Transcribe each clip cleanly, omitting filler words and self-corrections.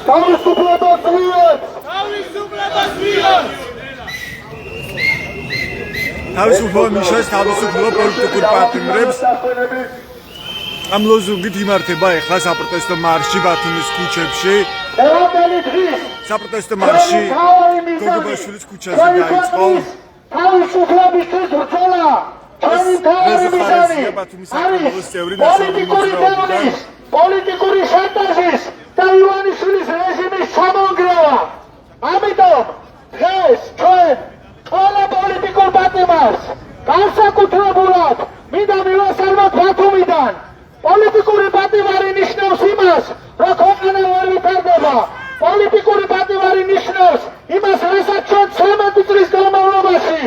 თავისუფლებას ვიღებთ! თავისუფლება მიშას, თავისუფლება პოლიტიკურ პარტნიორებს. ამ ლოზუნგით იმართება ახლა საპროტესტო მარში ბათუმის ქუჩებში. საპროტესტო მარში გოგებაშვილის ქუჩაზე დაიწყო. თავისუფლებისთვის ბრძოლა! ჩვენი მთავარი მიზანი არის პოლიტიკური შანტაჟის და ივანიშვილის რეჟიმის ჩამონგრევა. ამიტომ დღეს ჩვენ ყველა პოლიტიკურ პარტნიორს განსაკუთრებულად მინდა მივესალმოთ ბათუმიდან. პოლიტიკური პარტნიორი ნიშნავს იმას, რომ ქვეყანა ვერ ვითარდება. პოლიტიკური პარტნიორი ნიშნავს იმას, რასაც ჩვენ 13 წლის განმავლობაში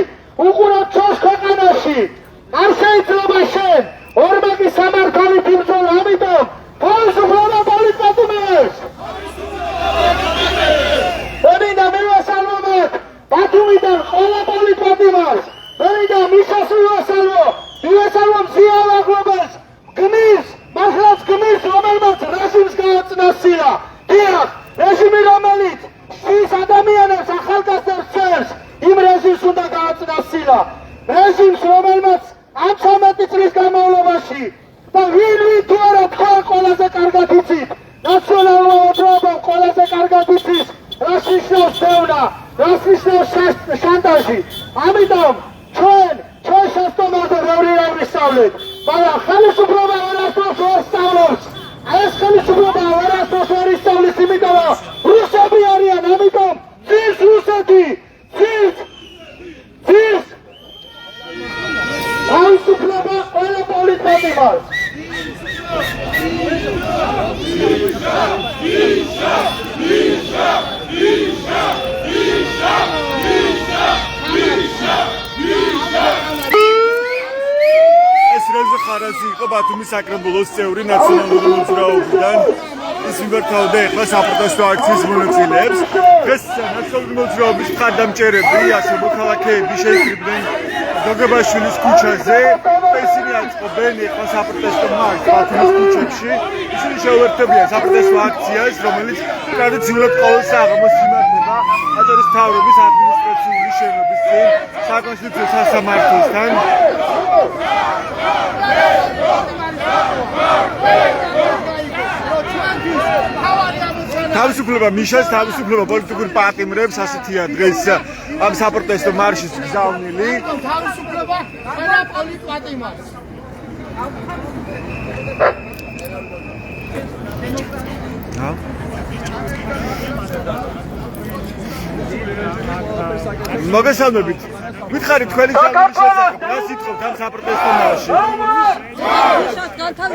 უყურავთ ჩვენს ქვეყანაში. არ შეიძლება შენ ორმაგი სამართალით იბრძოლ, ამიტომ თავისუფლება პოლიტპარტნიორებს! მინდა მივესალმოთ ბათუმიდან ყველა პოლიტპარტნიორს, მინდა მისას მივესალმოთ ზიალაღლობას, გმირს, მართლაც გმირს, რომელმაც რეჟიმს გააწნასია. დიახ, რეჟიმი, რომელიც შის ადამიანებს ახალგაზრდებს წერს, იმ რეჟიმს უნდა გააწნასია. რეჟიმს, რომელმაც 13 წლის განმავლობაში და ვინ თუ არა თქვენ ყველაზე კარგად იცით, ნაციონალურ მოძრაობამ ყველაზე კარგად იცის, რას ნიშნავს დევნა, რას ნიშნავს შანტაჟი. ამიტომ ჩვენ შესწავლაზე ბევრი რამ ვისწავლეთ, მაგრამ ხელისუფლება ვერასდროს ვერ სწავლობს. ეს ხელისუფლება ვერასდროს ვერ ისწავლის, იმიტომ რომ რუსები არიან, ამიტომ ძირს რუსეთი, ძირს თავისუფლება ყველა პოლიტპარტნიორს. ეს რეზო ხარაზი იყო ბათუმის საკრებულოს წევრი ნაციონალური მოძრაობიდან. ის მიმართავდა ახლა საპროტესტო აქციის მონაწილეებს. დღეს ნაციონალური მოძრაობის მხარდამჭერები, ასე მოქალაქეები შეიკრიბნენ გოგებაშვილის ქუჩაზე. ისინი აწყობენ ახლა საპროტესტო მარშს ბათუმის ქუჩებში. ისინი შეუერთებიან საპროტესტო აქციას, რომელიც ტრადიციულად ყოველ საღამოს იმართება აჭარის მთავრობის ადმინისტრაციული შენობის წინ საკონსტიტუციო სასამართლოსთან. თავისუფლება მიშას, თავისუფლება პოლიტიკურ პარტნიორებს, ასეთია დღეს ამ საპროტესტო მარშის გზავნილი. თავისუფლება ყველა პოლიტპარტნიორს. მოგესალმებით. ვითხარით თქვენი ძალების შესახებ, რა სიტყვით ამ საპროტესტო მარშში?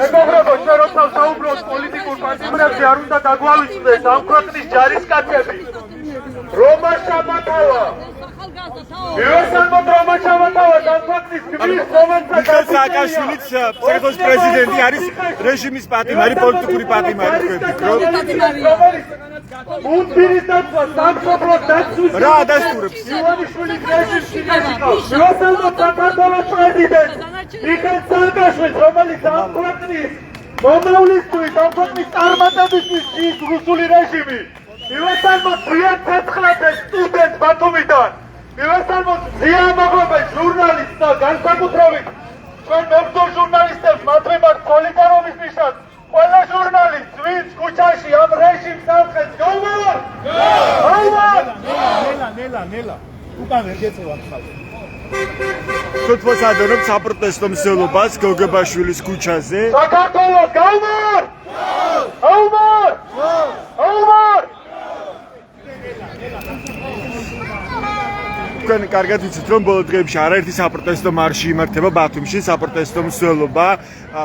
მეგობრებო, ჩვენ როცა საუბრობთ პოლიტიკურ პარტნიორებზე, არ უნდა დაგვალისწინოთ ამ ქვეყნის ჯარისკაცები. რომა შამათავა. მივესალმოთ რომა შამათავას, ამ ქვეყნის გმირს, რომელსაც მიხეილ სააკაშვილიც საქართველოს პრეზიდენტი არის რეჟიმის პარტნიორი, პოლიტიკური პარტნიორი თქვენ ფიქრობთ? მუნდირის დაცვა, სამშობლოს დაცვის რა ადასტურებს? ივანიშვილის რეჟიმს შეგიკავს. მივესალმოთ საქართველოს პრეზიდენტს მიხეილ სააკაშვილს, რომელიც ამ ქვეყნის მომავლისთვის, ამ ქვეყნის წარმატებისთვის ის რუსული რეჟიმი. მივესალმოთ ზიან ცეცხლაძეს, სტუდენტს ბათუმიდან. მივესალმოთ ზიან მაღლობელს, ჟურნალისტს და განსაკუთრებით ჩვენ მებრძოლ ჟურნალისტებს, მათ მიმართ სოლიდარობის ნიშნად ყველა ჟურნალისტს, ვინც ქუჩაში ამ რეჟიმს ამხელს, გაუმართ! გაუმართ! ნელა. უკან ვერ გეწევათ ხალხი. თვითონ ადევნებ საპროტესტო მსვლელობას გოგებაშვილის ქუჩაზე. საქართველოს გაუმართ! გაუმართ! გაუმართ! თქვენ კარგად იცით, რომ ბოლო დღეებში არაერთი საპროტესტო მარში იმართება ბათუმში, საპროტესტო მსვლელობა.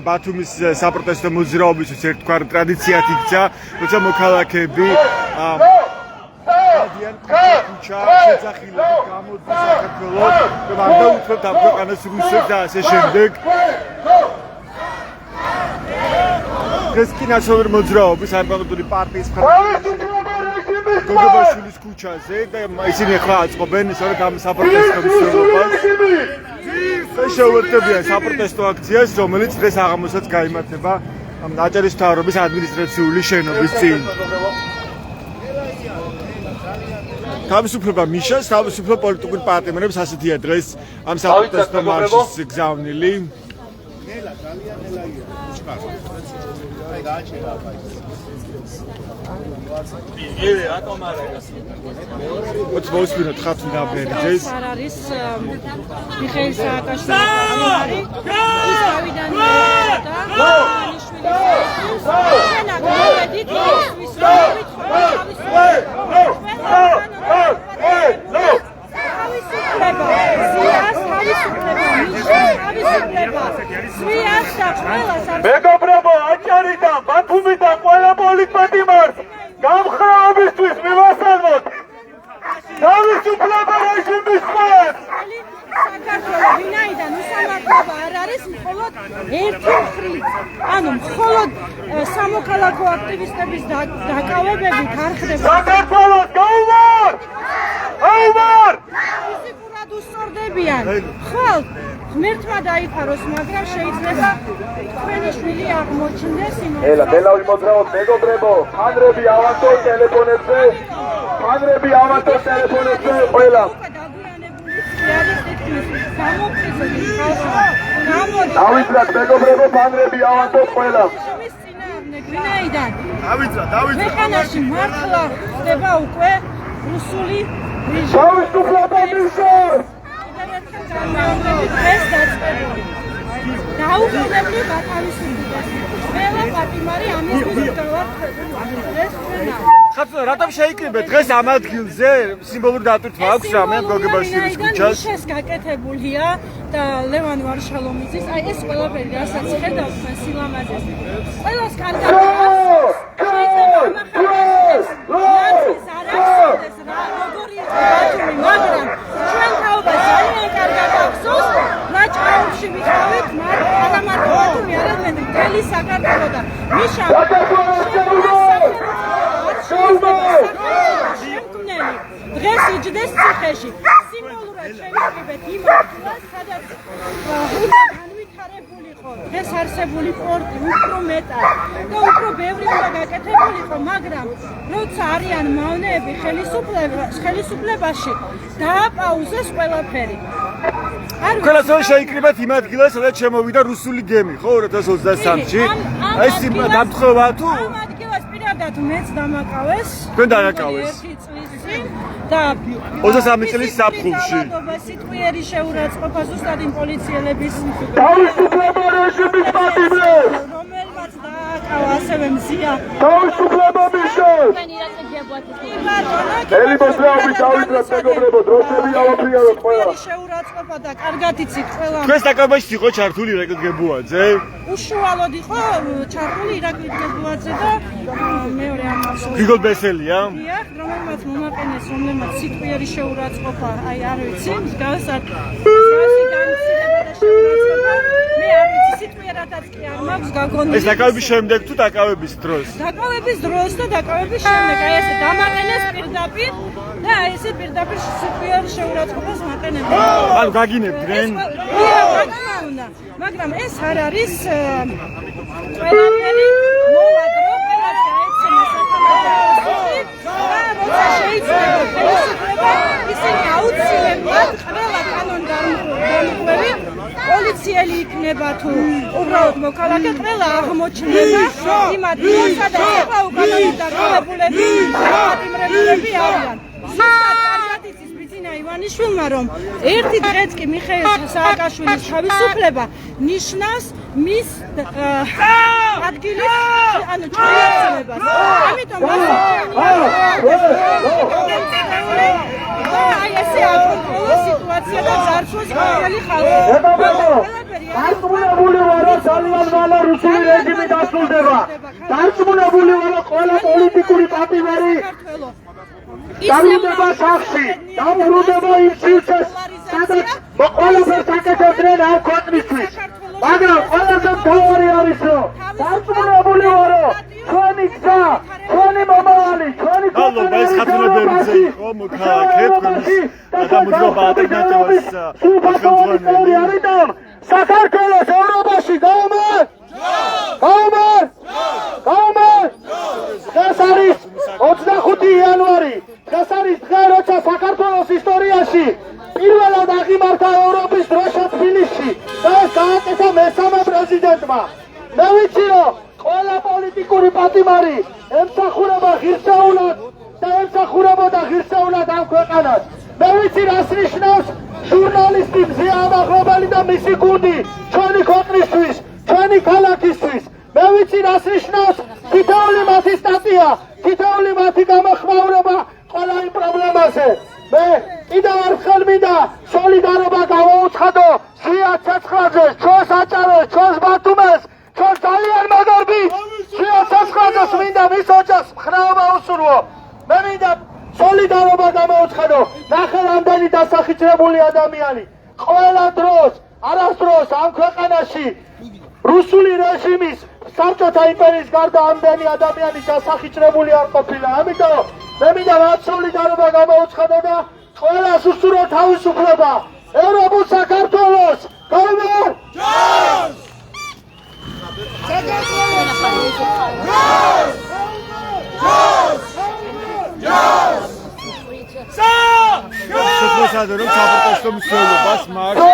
ბათუმის საპროტესტო მოძრაობისთვის ერთგვარი ტრადიციად იქცა, როცა მოქალაქეები ქუჩა შეძახილებით გამოდის საქართველოს, რომ არ დაუწყებთ ამ ქვეყანას რუსებს და ასე შემდეგ. დღეს კი ნაციონალური მოძრაობის არბანოტური პარტიის გოგებაშვილის ქუჩაზე და ისინი ახლა აწყობენ სწორედ ამ საპროტესტო მსვლელობას. შეუერთებიან საპროტესტო აქციას, რომელიც დღეს აღამოსაც გაიმართება აჭარის მთავრობის ადმინისტრაციული შენობის წინ. თავისუფლება მიშას, თავისუფლება პოლიტიკურ პარტნიორებს ასეთია დღეს ამ საპროტესტო მარშის გზავნილი. What's most been a cut in our marriages? არის მიხეილ სააკაშვილი ისავიდან მეგობრებო, აჭარიდან, ბათუმიდან ყველა პოლიტპატიმარს გამხრობისთვის მივასალმოთ. თავისუფლება რეჟიმის მხარეს. საქართველოს ვინაიდან უსამართლობა არ არის მხოლოდ ერთი მხრით. ანუ მხოლოდ სამოქალაქო აქტივისტების დაკავებებით არ ხდება. საქართველოს გაუმარ! გაუმარ! ფიზიკურად უსწორდებიან. ხალხ ღმერთმა დაიფაროს, მაგრამ შეიძლება თქვენი შვილი აღმოჩნდეს იმას. ელა, ბელავი მოძრაობ, მეგობრებო, ხანრები ავანტოს ტელეფონებზე. ხანრები ავანტოს ტელეფონებზე ყველა. დავიძრათ მეგობრებო, ხანრები ავანტოს ყველა. ვინაიდან დავიძრათ. ქვეყანაში მართლა ხდება უკვე რუსული რეჟიმი. თავისუფლება მიშას! დღეს დაწყებული. დაუყოვნებლივ გათავისუფლდეს. ყველა პატიმარი ამისთვის გავარცხეს. ხათუნა, რატომ შეიკრიბეთ დღეს ამ ადგილზე? სიმბოლური დატვირთვა აქვს რამე გოგებაშვილის ქუჩას? მიშას გაკეთებულია და ლევან ვარშალომიძის, აი ეს ყველაფერი, რასაც ხედავთ მე სილამაზეს. ყველას კარგად მაგრამ ჩვენ თაობა ძალიან კარგად ახსოვს, ლაჭყაურში ვიყავით, არა მარტო ბათუმი, არამედ მთელი საქართველო და მიშა დღეს იჯდეს ციხეში. სიმბოლურად შევიკრიბეთ იმ ადგილას, სადაც განვითარებულიყო დღეს არსებული პორტი უფრო მეტად და უფრო ბევრი უნდა გაკეთებულიყო, მაგრამ როცა არიან მავნეები ხელისუფლებაში, დააპაუზეს ყველაფერი. ყველასოვე შეიკრიბეთ იმ ადგილას, სადაც შემოვიდა რუსული გემი, ხო 2023-ში? ეს დამთხოვა თუ? ამ ადგილას პირადად მეც დამაკავეს. თქვენ დააკავეს? ერთი წლის წინ და 23 წლის ზაფხულში. სიტყვიერი შეურაცხყოფა ზუსტად იმ პოლიციელების თავისუფლება რეჟიმის პატიმრებს! რომელმაც დააკავა ასევე მზია. თავისუფლება მიშას! ელი მოძრაობით დავიძრათ მეგობრებო, დროშები ავაფრიაროთ ყველა. შეურაცხყოფა და კარგად იცით ყველა. თქვენს დაკავებაში იყო ჩართული ირაკლი გებუაძე? უშუალოდ იყო ჩართული ირაკლი გებუაძე და მეორე ამასო. გრიგოლ ბესელია? დიახ, რომელმაც მომაყენეს, რომელმაც სიტყვიერი შეურაცხყოფა, აი არ ვიცი, მსგავსად მსგავსი განცდილება და შეურაცხყოფა. მე არ ვიცი, სიტყვიერადაც კი არ მაქვს გაგონილი. ეს დაკავების შემდეგ თუ დაკავების დროს? დაკავების დროს და დაკავების შემდეგ, აი ესე დამაყენეს პირდაპირ და აი ესე პირდაპირ სიტყვიერ შეურაცხყოფას მაყენებენ. ანუ გაგინებდნენ? მაგრამ ეს არ არის ყველაფერი მოვადრო, ყველას გაეცემა საქართველოში და როცა შეიძლება ხელისუფლება ისინი აუცილებლად ყველა კანონდამხმარე პოლიციელი იქნება თუ უბრალოდ მოქალაქე, ყველა აღმოჩნდება იმ ადგილას, სადაც ახლა უკანონოდ დაკავებულები პატიმრები არიან. ზუსტად კარგად იცის ბიძინა ივანიშვილმა, რომ ერთი დღეც კი მიხეილ სააკაშვილის თავისუფლება ნიშნავს მის ადგილის ანუ ჩაიაცემებას. ამიტომ აი ესე აკონტროლოს სიტუაცია და ძარცვას ყოველი ხალხი. დარწმუნებული ვარო ძალიან მალე რუსული რეჟიმი დასრულდება. დარწმუნებული ვარო ყველა პოლიტიკური პატიმარი დავიდება სახში, დაბრუნდება იმ სივრცეს, სადაც ყველაფერს აკეთებდნენ ამ ქვეყნისთვის. მაგრამ ყველაზე მთავარი არის, რომ დარწმუნებული ვარო, ჩვენი გზა, ჩვენი მომავალი, ჩვენი ეს ხათუნებერიძე იყო მოქალაქე ქვეყნის გადამოძრაობა ალტერნატივას ხელმძღვანელი. საქართველოს ევროპაში გაუმარ! გაუმარ! გაუმარ! ეს არის 25 იანვარი ეს არის დღე, როცა საქართველოს ისტორიაში პირველად აღიმართა ევროპის დროშა თბილისში და ეს გააკეთა მესამე პრეზიდენტმა. მე ვიცი, რომ ყველა პოლიტიკური პატიმარი ემსახურება ღირსეულად და ემსახურებოდა ღირსეულად ამ ქვეყანას. მე ვიცი, რას ნიშნავს ჟურნალისტი მზია ამაღლობელი და მისი გუნდი ჩვენი ქვეყნისთვის, ჩვენი ქალაქისთვის. მე ვიცი, რას ნიშნავს თითოეული მათი სტატია, თითოეული მათი გამოხმაურება ყველა იმ პრობლემაზე. მე კიდევ ერთხელ მინდა სოლიდარობა გავაუცხადო ზვიად ცეცხლაძეს, ჩვენს აჭარეს, ჩვენს ბათუმეს, ჩვენს ძალიან მაგარბი ზვიად ცეცხლაძეს მინდა მის ოჯახს მხრაობა უსურვო. მე მინდა სოლიდარობა გამაუცხადო. ნახე რამდენი დასახიჩრებული ადამიანი. ყველა დროს, არასდროს ამ ქვეყანაში რუსული რეჟიმის საბჭოთა იმპერიის გარდა ამდენი ადამიანი დასახიჩრებული არ ყოფილა. ამიტომ მე მინდა მათ სოლიდარობა გამაუცხადო და ყველას უსურვო თავისუფლება. ევროპულ საქართველოს გავიმარ! შეგვესადო რომ საპროტესტო მსვლელობას მარში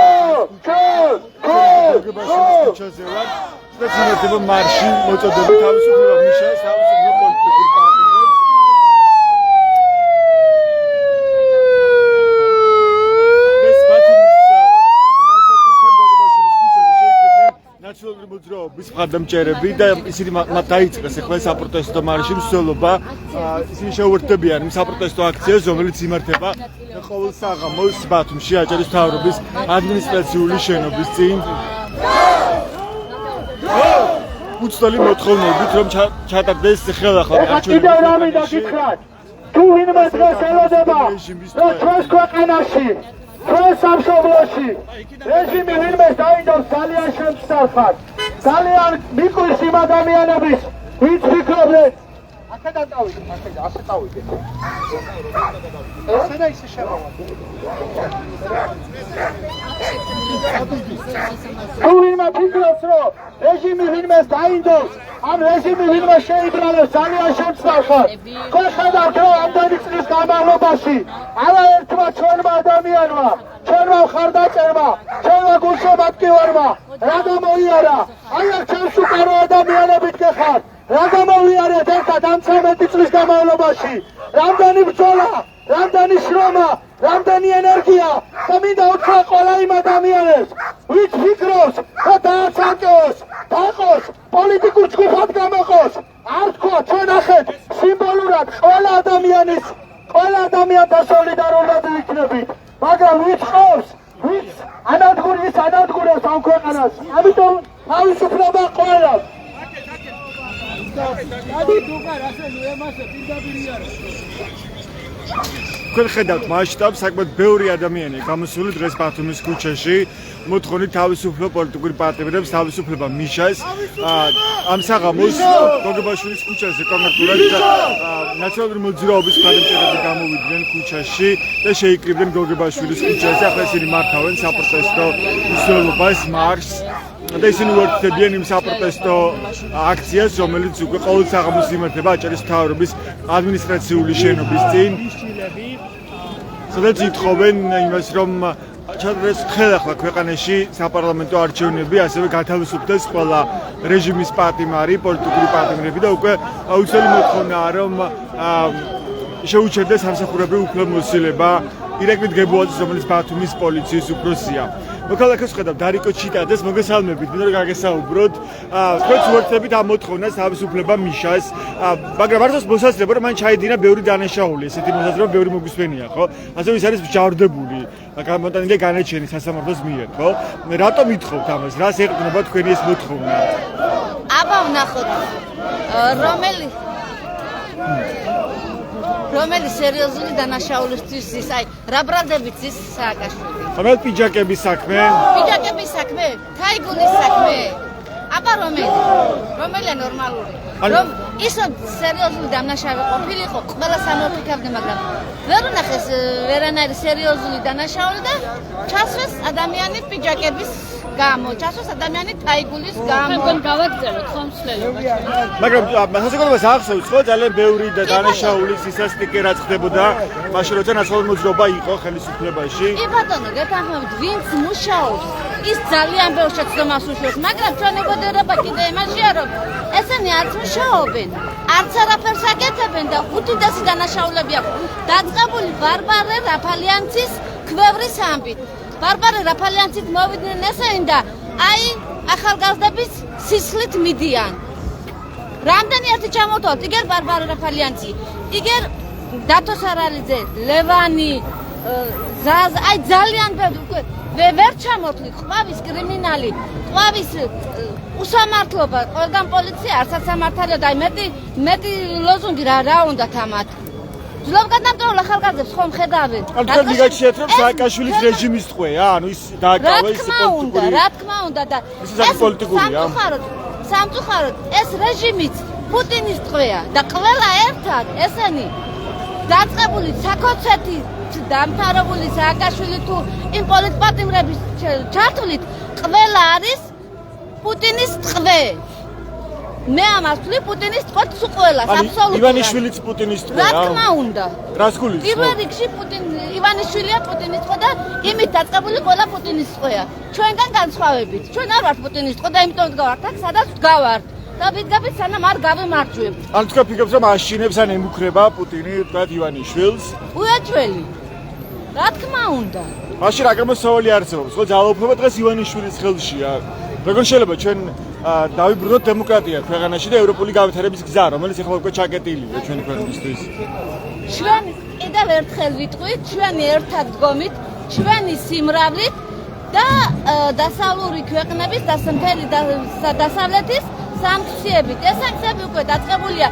სპეციალიზება მარში მოწოდები თავისუფლება მიშას თავისუფლება პოლიტიკური პარტიებს ეს ბათუმის ნაციონალურ გოგებაშვილის ქუჩაზე შეიკრიბნენ ნაციონალური მოძრაობის მხარდამჭერები და ისინი მათ დაიწყეს ახლა საპროტესტო მარში მსვლელობა. ისინი შეუერთდებიან იმ საპროტესტო აქციას, რომელიც იმართება ყოველ საღამოს ბათუმში აჭარის მთავრობის ადმინისტრაციული შენობის წინ. უცდელი მოთხოვნებით რომ ჩატარდეს ხელახლა არჩევნები. კიდევ რა მინდა გითხრათ? თუ ვინმე დღეს ელოდება რომ ჩვენს ქვეყანაში, ჩვენს სამშობლოში რეჟიმი ვინმეს დაიდოს ძალიან შემწარხად, ძალიან მიყვარს იმ ადამიანების, ვინც ფიქრობენ აქედან წავიდე, აქედან ასე წავიდე. ესე და ისე შემოვა. თუ ვინმე ფიქრობს, რომ რეჟიმი ვინმეს დაინდოს, ამ რეჟიმი ვინმე შეიბრალებს ძალიან შემწარხად. ხო ხედავთ, რომ ამდენი წლის განმავლობაში არაერთმა ჩვენმა ადამიანმა, ჩვენმა მხარდაჭერმა, ჩვენმა გულშემატკივარმა რა გამოიარა? აი აქ ჩემს უკარო ადამიანებით გეხართ. რა გამოიარეთ ერთად ამ 13 წლის განმავლობაში? რამდენი ბრძოლა, რამდენი შრომა, რამდენი ენერგია და მინდა უთხრა ყველა იმ ადამიანებს, ვინც ფიქრობს, რომ დააცალკეოს, დაყოს, პოლიტიკურ ჯგუფად გამოყოს. არ თქვა, ჩვენ ახეთ სიმბოლურად ყველა ადამიანთა სოლიდარულად ვიქნებით, მაგრამ ვინც ყავს, ვინც ანადგურებს ამ ქვეყანას. ამიტომ თავისუფლება ყველას. თქვენ ხედავთ მასშტაბს, საკმაოდ ბევრი ადამიანია გამოსული დღეს ბათუმის ქუჩაში, მოთხოვნით თავისუფლება პოლიტიკური პარტიებს, თავისუფლება მიშას. ამ საღამოს გოგებაშვილის ქუჩაზე კონკრეტულად ნაციონალური მოძრაობის მხარდამჭერები გამოვიდნენ ქუჩაში და შეიკრიბნენ გოგებაშვილის ქუჩაზე. ახლა ისინი მართავენ საპროტესტო მსვლელობას მარშს. და ისინი უერთდებიან იმ საპროტესტო აქციას, რომელიც უკვე ყოველ საღამოს იმართება აჭარის მთავრობის ადმინისტრაციული შენობის წინ. სადაც ითხოვენ იმას, რომ ჩადარდეს ხელახლა ქვეყანაში საპარლამენტო არჩევნები, ასევე გათავისუფლდეს ყველა რეჟიმის პატიმარი, პოლიტიკური პატიმრები და უკვე აუცილებელი მოთხოვნაა, რომ შეუჩერდეს სამსახურებრივი უფლებამოსილება ირაკლი დგებუაძის, რომელიც ბათუმის პოლიციის უფროსია. მოქალაქეს ხედავ დარიკო ჩიტაძეს, მოგესალმებით, მინდა რომ გაგესაუბროთ. თქვენც უერთდებით ამ მოთხოვნას თავისუფლება მიშას, მაგრამ არ თავს მოსაზრება, რომ მან ჩაიდინა ბევრი დანაშაული, ესეთი მოსაზრება ბევრი მოგვისმენია, ხო? ასევე ის არის ჯავრდებული, გამოტანილია განაჩენი სასამართლოს მიერ, ხო? რატომ ითხოვთ ამას? რას ეყრდნობა თქვენი ეს მოთხოვნა? აბა ვნახოთ, რომელი სერიოზული დანაშაულისთვის ის, აი, რა ბრალდებით ის სააკაშვილი. რომელი პიჯაკების საქმე? პიჯაკების საქმე, თაიგულის საქმე. აბა რომელია ნორმალური? რომ ისო სერიოზული დანაშაული ყოფილიყო, ყველა სამოფიქრებდა, მაგრამ ვერ უნახეს ვერანაირი სერიოზული დანაშაული და ჩასვეს ადამიანი პიჯაკების გამო, ჩასვას ადამიანი თაიგულის გამო. გავაგზავნოთ ხომ ცვლილება. მაგრამ სასწავლებლობას ახსოვს ხო ძალიან ბევრი და დანაშაულის ისა რაც ხდებოდა მაშინ როცა ნაცნობი მოძრაობა იყო ხელისუფლებაში. კი ბატონო, გეთანხმებით, ვინც მუშაობს, ის ძალიან ბევრ შეცდომას უშუალებს, მაგრამ ჩვენი მეგობრობა კიდე იმაშია, რომ ესენი არც მუშაობენ, არც არაფერს აკეთებენ და უდიდესი დანაშაულები აქვს. დაწყებული ბარბარე რაფალიანცის ქვევრის ამბით. ბარბარე რაფალიანცით მოვიდნენ ესენი და აი ახალგაზრდების სისხლით მიდიან. რამდენი ერთი ჩამოვთვალთ, იგერ ბარბარე რაფალიანცი, იგერ დათო სარალიძე, ლევანი, ზაზა, აი ძალიან ბევრი ვერ ჩამოვთვლით, ყვავის კრიმინალი, ყვავის უსამართლობა, ყველგან პოლიცია არცაც სამართალია და აი მეტი ლოზუნგი რა უნდათ ამათ. ძლობგადამტოვრულ ახალგაზრდებს ხომ ხედავენ? ანუ თქვენ მიგაჩნიათ რომ სააკაშვილის რეჟიმის ტყვეა, ანუ ის დააკავა ის პოლიტიკური. რა თქმა უნდა და ეს პოლიტიკურია. სამწუხაროდ ეს რეჟიმიც პუტინის ტყვეა და ყველა ერთად ესენი დაწყებული საქონცეთი დამთავრებული სააკაშვილი თუ იმ პოლიტპატიმრების ჩართვლით ყველა არის პუტინის ტყვე. მე ამას ვთვლი პუტინის ტყვეთ სულ ყველას აბსოლუტურად. ივანიშვილიც პუტინის ტყვეა. რა თქმა უნდა. რას გულისხმობ? პირველ რიგში ივანიშვილია პუტინის ტყვე და იმით დაწყებული ყველა პუტინის ტყვეა. ჩვენგან განსხვავებით. ჩვენ არ ვართ პუტინის ტყვე და იმიტომ ვდგავართ აქ, სადაც ვდგავართ. და ვიდგებით სანამ არ გავიმარჯვებ. ანუ თქვენ ფიქრობთ რომ აშინებს ან ემუქრება პუტინი თქვათ ივანიშვილს? უეჭველი. რა თქმა უნდა. მაშინ რა გამოსავალი არსებობს, ხო ძალაუფლება დღეს ივანიშვილის ხელშია. როგორ შეიძლება ჩვენ დავიბრუნოთ დემოკრატია ქვეყანაში და ევროპული განვითარების გზა, რომელიც ახლა უკვე ჩაკეტილია ჩვენი ქვეყნისთვის. ჩვენ კიდევ ერთხელ ვიტყვით, ჩვენი ერთად დგომით, ჩვენი სიმრავლით და დასავლური ქვეყნების დასავლეთის სანქციებით. ეს სანქციები უკვე დაწყებულია.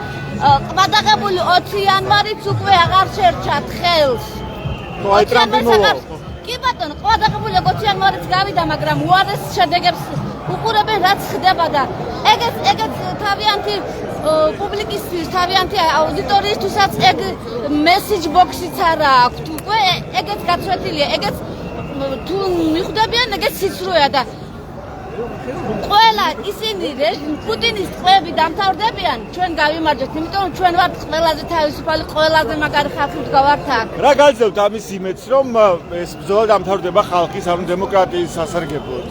ყბადაღებული 20 იანვარიც უკვე აღარ შერჩათ ხელს. აი ტრამპი მოვა. კი ბატონო, ყბადაღებული 20 იანვარიც გავიდა, მაგრამ უარეს შედეგებს უყურებენ რაც ხდება და ეგეც თავიანთი პუბლიკისთვის, თავიანთი აუდიტორიისთვისაც ეგ მესეჯ ბოქსიც არა აქვთ. უკვე ეგეც გაცვეთილია, ეგეც თუ მიხვდებიან, ეგეც სიცრუეა და ყველა ისინი პუტინის ტყვეები დამთავრდებიან, ჩვენ გავიმარჯვეთ, იმიტომ რომ ჩვენ ვართ ყველაზე თავისუფალი, ყველაზე მაგარი ხალხი ვდგავართ აქ. რა გაძლევთ ამის იმედს, რომ ეს ბრძოლა დამთავრდება ხალხის, ანუ დემოკრატიის სასარგებლოდ?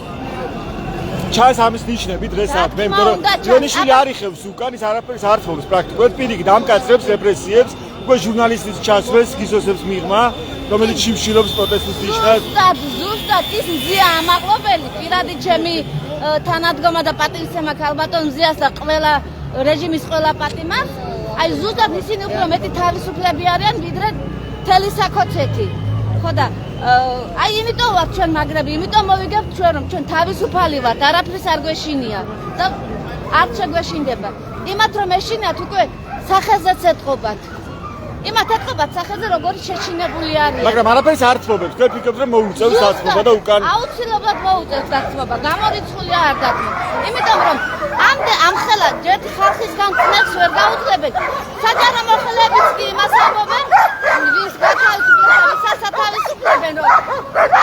ჩანს ამის ნიშნები დღესაც, მე იმიტომ რომ ივანიშვილი არ იხევს უკან, ის არაფერს არ თხოვს პრაქტიკულად, პირიქით ამკაცრებს რეპრესიებს, უკვე ჟურნალისტის ჩასვლას გისოსებს მიღმა, რომელიც შიმშილობს პროტესტის ნიშნად. ზუსტად ის მზია ამაღლობელი, პირადი ჩემი თანადგომა და პატივისცემა ქალბატონ მზიას და ყველა რეჟიმის ყველა პატიმარს, აი ზუსტად ისინი უფრო მეტი თავისუფლები არიან, ვიდრე მთელი საქონცეთი. ხო და აი იმიტომ ვართ ჩვენ მაგრები, იმიტომ მოვიგებთ ჩვენ რომ ჩვენ თავისუფალი ვართ, არაფრის არ გვეშინია და არ შეგვეშინდება. იმათ რომ ეშინიათ უკვე სახეზეც ეთყობათ. იმათ ეთყობათ სახეზე როგორი შეშინებული არიან. მაგრამ არაფერს არ თმობთ, თქვენ ფიქრობთ რომ მოუწევს დათმობა და უკან აუცილებლად მოუწევს დათმობა, გამორიცხულია არ დათმობ. იმიტომ რომ ამ ხელა ერთი ხალხის განცნებს ვერ გაუძლებენ. საჯარო მოხელეებიც კი იმას ამბობენ, ვის გათავისუფლება, ვისაც ათავისუფლებენ, რომ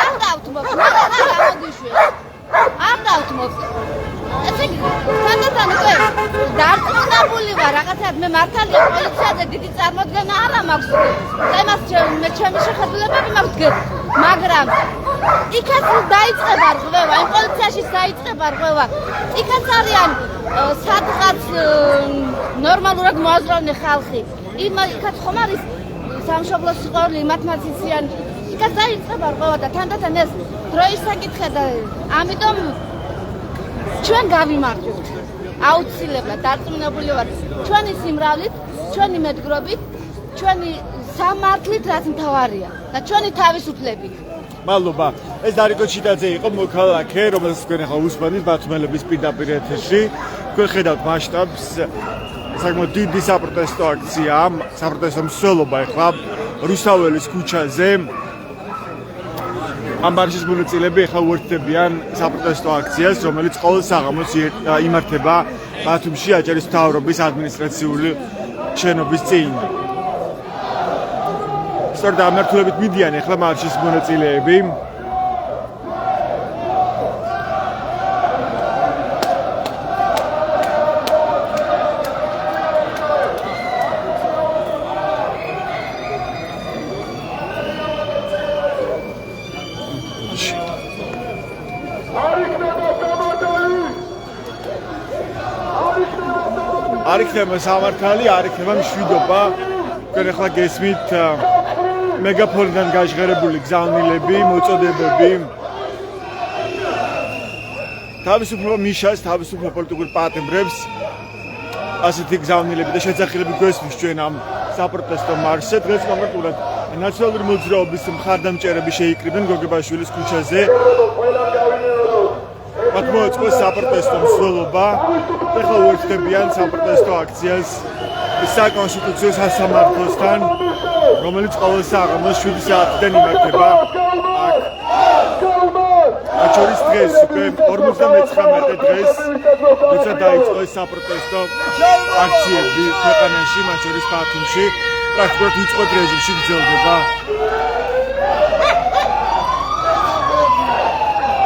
არ დავთმობ, მაგრამ არ გამოგიშვეს. არ დავთმობ. ესე იგი, თანდათან უკვე დარწმუნებული ვარ, რაღაცად მე მართალია პოლიციაზე დიდი წარმოდგენა არ მაქვს. თემას მე ჩემი შეხედულებები მაქვს, მაგრამ იქაც დაიწყება რღვევა, იმ პოლიციაში დაიწყება რღვევა. იქაც არიან სადღაც ნორმალურად მოაზროვნე ხალხი. იქაც ხომ არის სამშობლოს სიყვარული, მათმათიციან. იქაც დაიწყება რღვევა და თანდათან ეს დროის საკითხია და ამიტომ ჩვენ გავიმარჯვებთ. აუცილებლად დარწმუნებული ვარ. ჩვენი სიმრავლით, ჩვენი მედგრობით, ჩვენი სამართლით რაც მთავარია და ჩვენი თავისუფლებით. მადლობა. ეს დარიკო ჩიტაძე იყო მოქალაქე, რომელსაც თქვენ ახლა უსმენთ ბათუმელების პირდაპირ ეთერში. თქვენ ხედავთ მასშტაბს. საკმაოდ დიდი საპროტესტო აქცია, საპროტესტო მსვლელობა ახლა რუსთაველის ქუჩაზე. ამბარშის მონაწილეები ახლა უერთდებიან საპროტესტო აქციას, რომელიც ყოველ საღამოს იმართება ბათუმში აჭარის მთავრობის ადმინისტრაციული შენობის წინ. სწორედ ამ მიმართულებით მიდიან ახლა მარშის მონაწილეები. არ იქნება სამართალი, არ იქნება მშვიდობა. თქვენ ახლა გესმით მეგაფონიდან გაჟღერებული გზავნილები, მოწოდებები. თავისუფლება მიშას, თავისუფლება პოლიტიკურ პატიმრებს, ასეთი გზავნილები და შეძახილები გვესმის ჩვენ ამ საპროტესტო მარშზე. დღეს კონკრეტულად ნაციონალური მოძრაობის მხარდამჭერები შეიკრიბნენ გოგებაშვილის ქუჩაზე. მათ მოაწყეს საპროტესტო მსვლელობა. ეხლა უერთდებიან საპროტესტო აქციას საკონსტიტუციო სასამართლოსთან, რომელიც ყოველ საღამოს 7 საათიდან იმართება აქ. აჩორის დღეს უკვე 59 დღეს როცა დაიწყო ეს საპროტესტო აქციები ქვეყანაში, მათ შორის ბათუმში, პრაქტიკულად უწყო რეჟიმში გრძელდება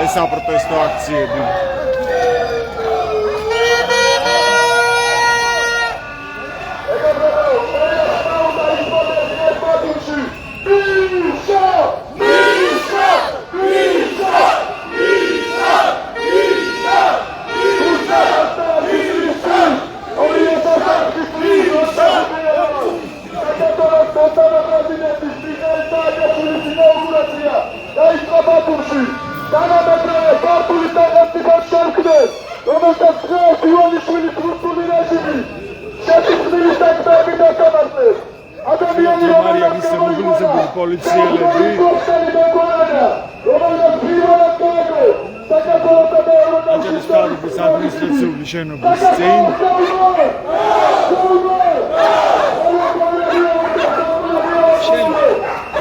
ეს საპროტესტო აქციები. პოლიციელები აჯანისფარების ადმინისტრაციული შენობის წინ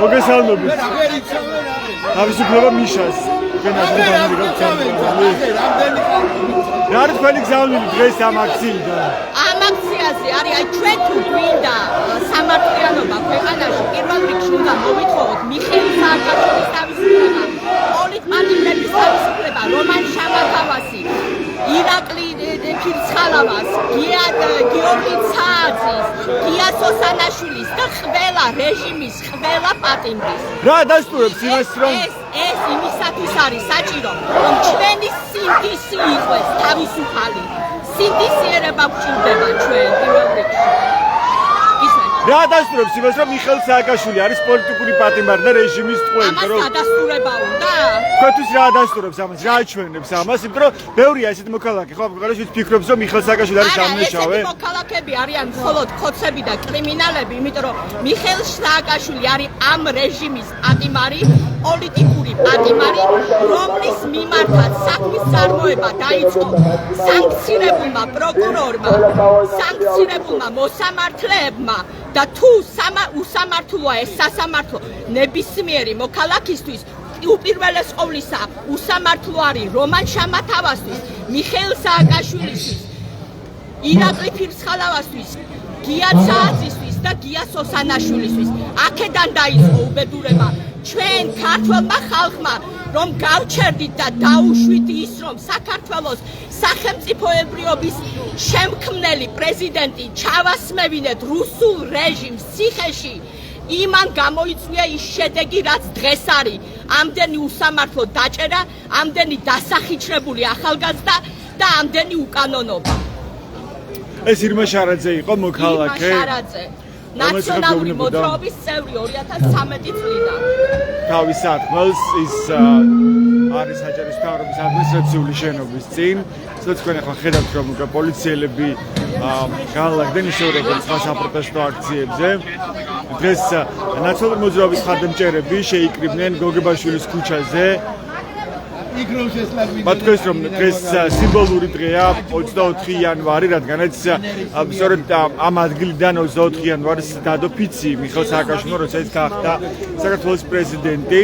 მოგესალმებით თავისუფლება მიშას ჩვენ ასეთანი გაგცემული რა არის თქვენი გზავნილი დღეს ამ აქციიდან ამ აქციაზე არის აი ჩვენ თუ გვინდა სამართლიანობა ქვეყანაში პირველ რიგში უნდა მოვითხოვოთ მიხეილ სააკაშვილის თავისუფლება, პოლიტპატიმრების თავისუფლება, რომან შამათავასი, ირაკლი ფირცხალავას, გიორგი ცააძის, გია სოსანაშვილის და ყველა რეჟიმის, ყველა პატიმრის. რა დასტურებს იმას რომ ეს იმისათვის არის საჭირო, რომ ჩვენი სინდისი იყოს თავისუფალი. სინდისიერება გვჭირდება ჩვენ პირველ რიგში. რა დასტურებს იმას რომ მიხეილ სააკაშვილი არის პოლიტიკური პატიმარი და რეჟიმის ტყვე, ამას გადასტურება უნდა? თქვენთვის რა დასტურებს ამას, რა აჩვენებს ამას, იმიტომ რომ ბევრია ესეთი მოქალაქე, ხო, ქვეყანაში ვინც ფიქრობს რომ მიხეილ სააკაშვილი არის დამნაშავე. ესეთი მოქალაქეები არიან მხოლოდ ხოცები და კრიმინალები, იმიტომ რომ მიხეილ სააკაშვილი არის ამ რეჟიმის პატიმარი, პოლიტიკური პატიმარი, რომლის მიმართაც საქმის წარმოება დაიწყო სანქცირებულმა პროკურორმა, სანქცირებულმა მოსამართლეებმა და თუ უსამართლოა ეს სასამართლო ნებისმიერი მოქალაქისთვის უპირველეს ყოვლისა უსამართლო არის რომან შამათავასთვის, მიხეილ სააკაშვილისთვის, ირაკლი ფირცხალავასთვის, გია ცააძისთვის და გია სოსანაშვილისთვის. აქედან დაიწყო უბედურება ჩვენ ქართველმა ხალხმა, რომ გავჩერდით და დაუშვით ის, რომ საქართველოს სახელმწიფოებრიობის შემქმნელი პრეზიდენტი ჩავასმევინეთ რუსულ რეჟიმს ციხეში. იმან გამოიწვია ის შედეგი, რაც დღეს არის. ამდენი უსამართლო დაჭერა, ამდენი დასახიჩრებული ახალგაზრდა და ამდენი უკანონობა. ეს ირმა შარაძე იყო მოქალაქე. ირმა შარაძე, ნაციონალური მოძრაობის წევრი 2013 წლიდან. თავის საქმელს ის არის საჯარის მთავრობის ადმინისტრაციული შენობის წინ. სადაც თქვენ ახლა ხედავთ რომ პოლიციელები განლაგდნენ ისე როგორც საპროტესტო აქციებზე. დღეს ნაციონალური მოძრაობის მხარდამჭერები შეიკრიბნენ გოგებაშვილის ქუჩაზე. მათთვის რომ დღეს სიმბოლური დღეა 24 იანვარი, რადგანაც სწორედ ამ ადგილიდან 24 იანვარს დადო ფიცი მიხეილ სააკაშვილმა, როცა ის გახდა საქართველოს პრეზიდენტი.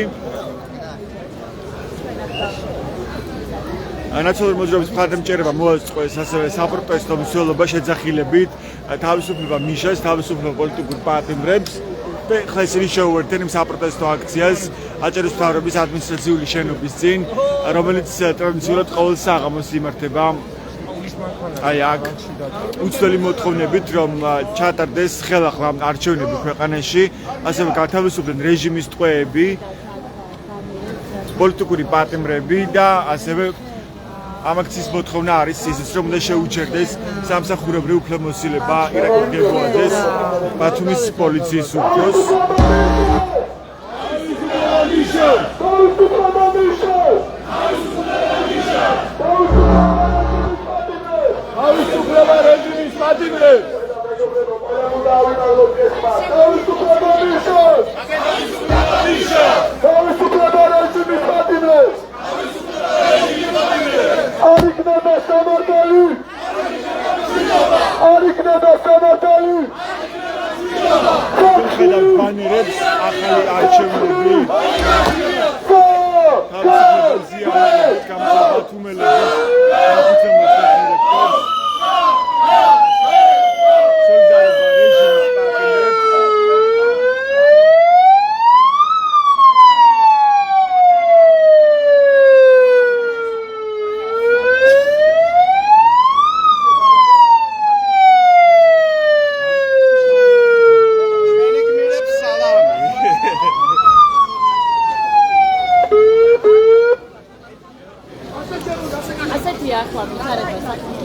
ნაციონალური მოძრაობის მხარდამჭერებმა მოაწყოს ასევე საპროტესტო მსვლელობა შეძახილებით თავისუფლება მიშას, თავისუფლება პოლიტიკურ პატიმრებს. ხა ისინი შეუერთდნენ იმ საპროტესტო აქციას აჭარის მთავრობის ადმინისტრაციული შენობის წინ, რომელიც ტრადიციულად ყოველ საღამოს იმართება აი აქ უცვლელი მოთხოვნებით, რომ ჩატარდეს ხელახლა არჩევნები ქვეყანაში, ასევე გათავისუფლდნენ რეჟიმის ტყვეები, პოლიტიკური პატიმრები და ასევე ამ აქციის მოთხოვნა არის ის, რომ უნდა შეუჩერდეს სამსახურებრივ უფლებამოსილება ირაკლი გეგუაძეს ბათუმის პოლიციის უფროს. თავისუფლება რეჟიმის პატიმრებს! თავისუფლება რეჟიმის პატიმრებს! არ იქნება სამართალი! არ იქნება სამართალი! ხედავთ ბანერებს ახალი არჩევნები.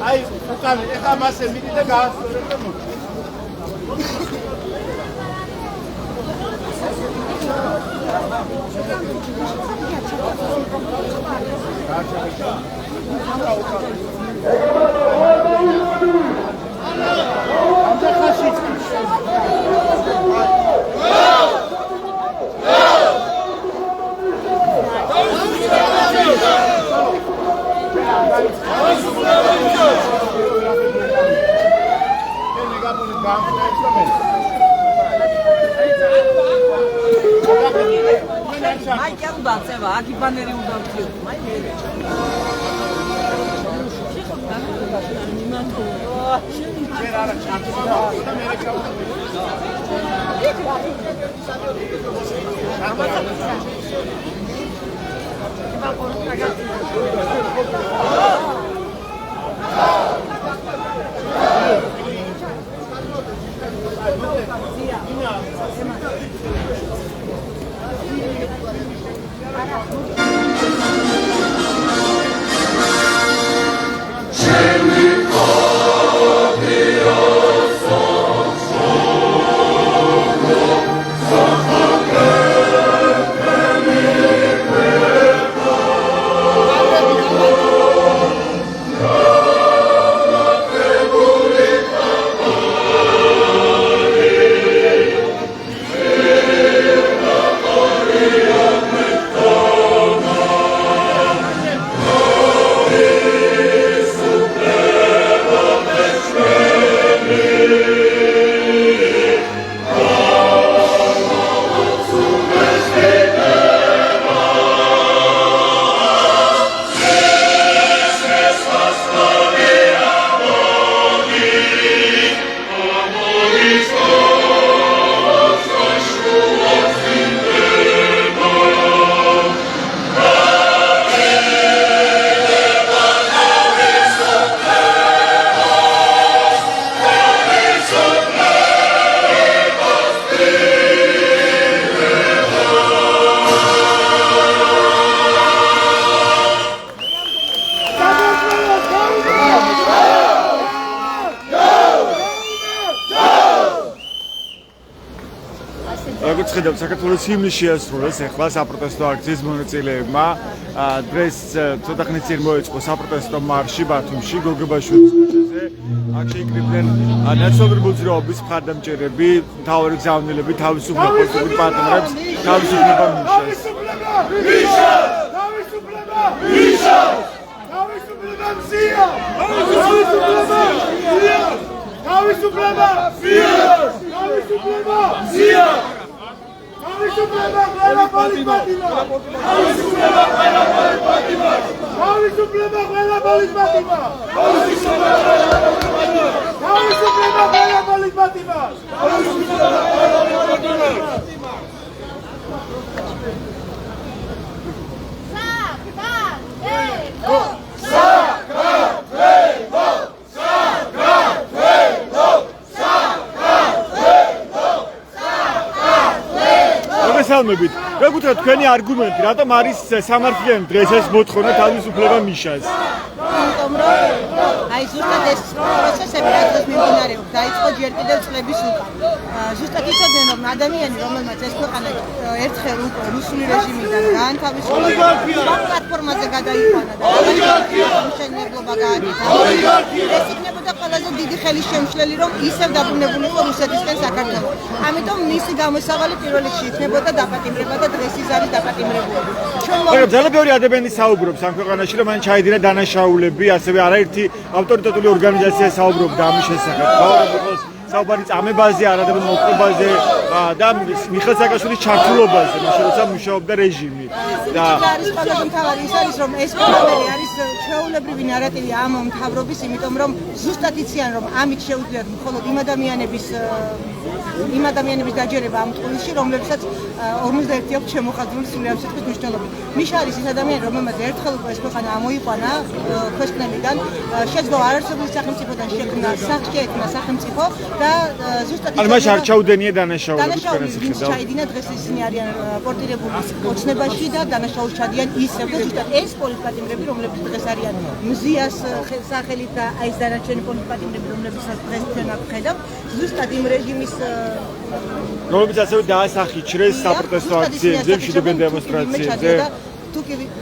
აი, უკან ეხა მასე მიდი და გაასწორებ და მოდი. Ai, quero dar, sei lá, que banheiro eu dou aqui. როგორც ხედავთ, საქართველოს ჰიმნი შეასრულეს ახლა საპროტესტო აქციის მონაწილეებმა. დღეს ცოტა ხნის წინ მოეწყო საპროტესტო მარში ბათუმში, გოგებაშვილის ქუჩაზე. აქ შეიკრიბნენ ნაციონალური მოძრაობის მხარდამჭერები, მთავარი გზავნილები, თავისუფლება პოლიტიკურ პარტნიორებს, თავისუფლება მუშას. მოგესალმებით. რა გითხრათ თქვენი არგუმენტი, რატომ არის სამართლიანი დღეს ეს მოთხოვნა თავისუფლება მიშას? იმიტომ რომ აი ზუსტად ეს პროცესები რაც მიმდინარეობს, დაიწყო ჯერ კიდევ წლების უკან. ზუსტად იცოდნენ რომ ადამიანი, რომელმაც ეს ქვეყანა ერთხელ უკვე რუსული რეჟიმიდან გაანთავისუფლა, პლატფორმაზე გადაიყვანა და მშენებლობა გააკეთა. ეს იქნებოდა ყველაზე დიდი ხელისშემშლელი, რომ ისევ დაბრუნებულიყო რუსეთისკენ საქართველო. ამიტომ მისი გამოსავალი პირველ რიგში იქნებოდა დაპატიმრება და დღეს ის არის დაპატიმრებული. მაგრამ ძალიან ბევრი ადამიანი საუბრობს ამ ქვეყანაში, რომ მან ჩაიდინა დანაშაულები, ასევე არაერთი ავტორიტეტული ორგანიზაცია საუბრობდა ამის შესახებ. გავრცელებას საუბარი წამებაზე, არადებენ მოწყობაზე და მიხეილ სააკაშვილის ჩართულობაზე, მაშინ როცა მუშაობდა რეჟიმი. და არის ყველაზე მთავარი ის არის, რომ ეს ყველაფერი არის ჩვეულებრივი ნარატივი ამ მთავრობის, იმიტომ რომ ზუსტად იციან, რომ ამით შეუძლიათ მხოლოდ იმ ადამიანების დაჯერება ამ ტყუილში, რომლებსაც 51 აქვს შემოხაზული სულიერ სიტყვის მნიშვნელობით. მიშა არის ის ადამიანი, რომელმაც ერთხელ უკვე ეს ქვეყანა ამოიყვანა ქვესკნელიდან, შეძლო არარსებობის სახელმწიფოდან შექმნა სახელმწიფო და ზუსტად ანუ მას არ ჩაუდენია დანაშაულები თქვენს ხედავთ. ჩაიდინა დღეს ისინი არიან პორტირებული ოცნებაში და დანაშაულს ჩადიან ისევ და ზუსტად ეს პოლიტპატიმრები, რომლებიც დღეს არიან მზიას სახელით და აი ეს დანარჩენი პოლიტპატიმრები, რომლებსაც დღეს ჩვენ აქ ხედავთ, ზუსტად იმ რეჟიმის რომლებიც ასევე დაასახიჩრეს საპროტესტო აქციებზე, მშვიდობიან დემონსტრაციებზე.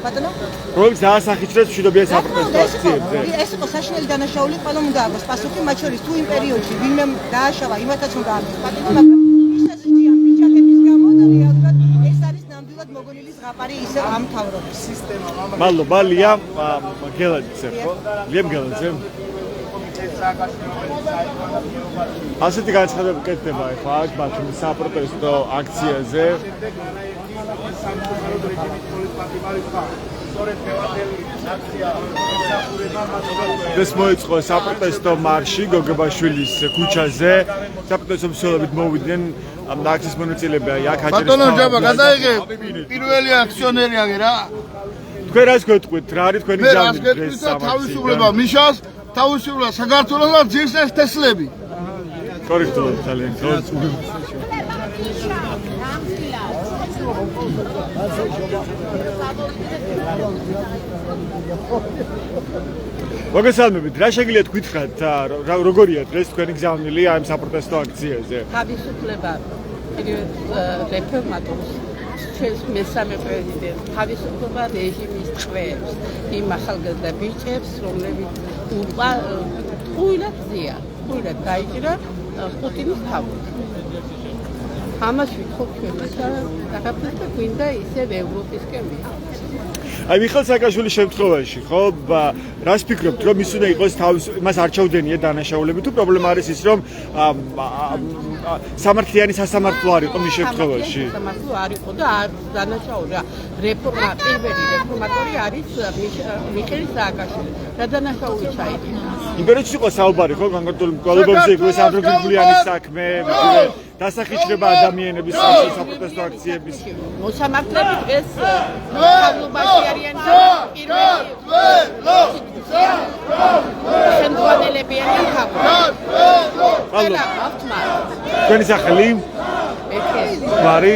ბატონო, რომლებიც დაასახიჩრეს მშვიდობიან საპროტესტო აქციებზე. ეს იყო საშინელი დანაშაული, ყველამ უნდა აქვს პასუხი, მათ შორის თუ იმ პერიოდში ვინმე დააშავა, იმათაც უნდა აქვს პატივი, მაგრამ ისე ზიან ბიჭაკების გამო და რეალურად ეს არის ნამდვილად მოგონილი ზღაპარი ისე ამ მთავრობის სისტემა. მადლობა ლია გელაძე, ხო? ლია გელაძე. ასეთი განცხადებები კეთდება ახლა აქ ბათუმის საპროტესტო აქციაზე. ეს მოიწყო საპროტესტო მარში გოგებაშვილის ქუჩაზე. საპროტესტო მსვლელობით მოვიდნენ აქციის მონაწილეები აქ აჭარის. ბატონო ჯაბა გადაიღე პირველი აქციონერი აღე რა. თქვენ რას გეტყვით? რა არის თქვენი გზავნის დღეს თავისუფლება მიშას, თავისუფლება საქართველოს და ძირს თესლები. კორექტულად ძალიან. მოგესალმებით, რა შეგიძლიათ გითხრათ, როგორია დღეს თქვენი გზავნილი ამ საპროტესტო აქციაზე? თავისუფლება რეფორმატორს, ჩვენს მესამე პრეზიდენტს, თავისუფლება რეჟიმის წევრებს, იმ ახალგაზრდა ბიჭებს, რომლებიც ტყუილად ზია, ტყუილად დაიჭირა პუტინის თავით. ამას ვითხოვ ჩვენ და დაგაფრთხილეთ და გვინდა ისევ ევროპისკენ ვიყო. აი მიხეილ სააკაშვილის შემთხვევაში, ხო, რას ფიქრობთ, რომ ის უნდა იყოს მას არ ჩაუდენია დანაშაულები თუ პრობლემა არის ის, რომ სამართლიანი სასამართლო არ იყო მის შემთხვევაში? სასამართლო არ იყო და არ დანაშაული. პირველი რეფორმატორი არის მიხეილ სააკაშვილი. რა დანაშაული ჩაიდინა? იმ პერიოდში იყო საუბარი, ხო, კონკრეტულ მკვლელობებზე იყო სანდრო გრიგულიანის საქმე, დასახიჩრება ადამიანების საპროტესტო აქციების. მოსამართლეები ეს მთავრობაში არიან პირველი შემდგომელები არიან მადლობა. თქვენი სახელი? მარი?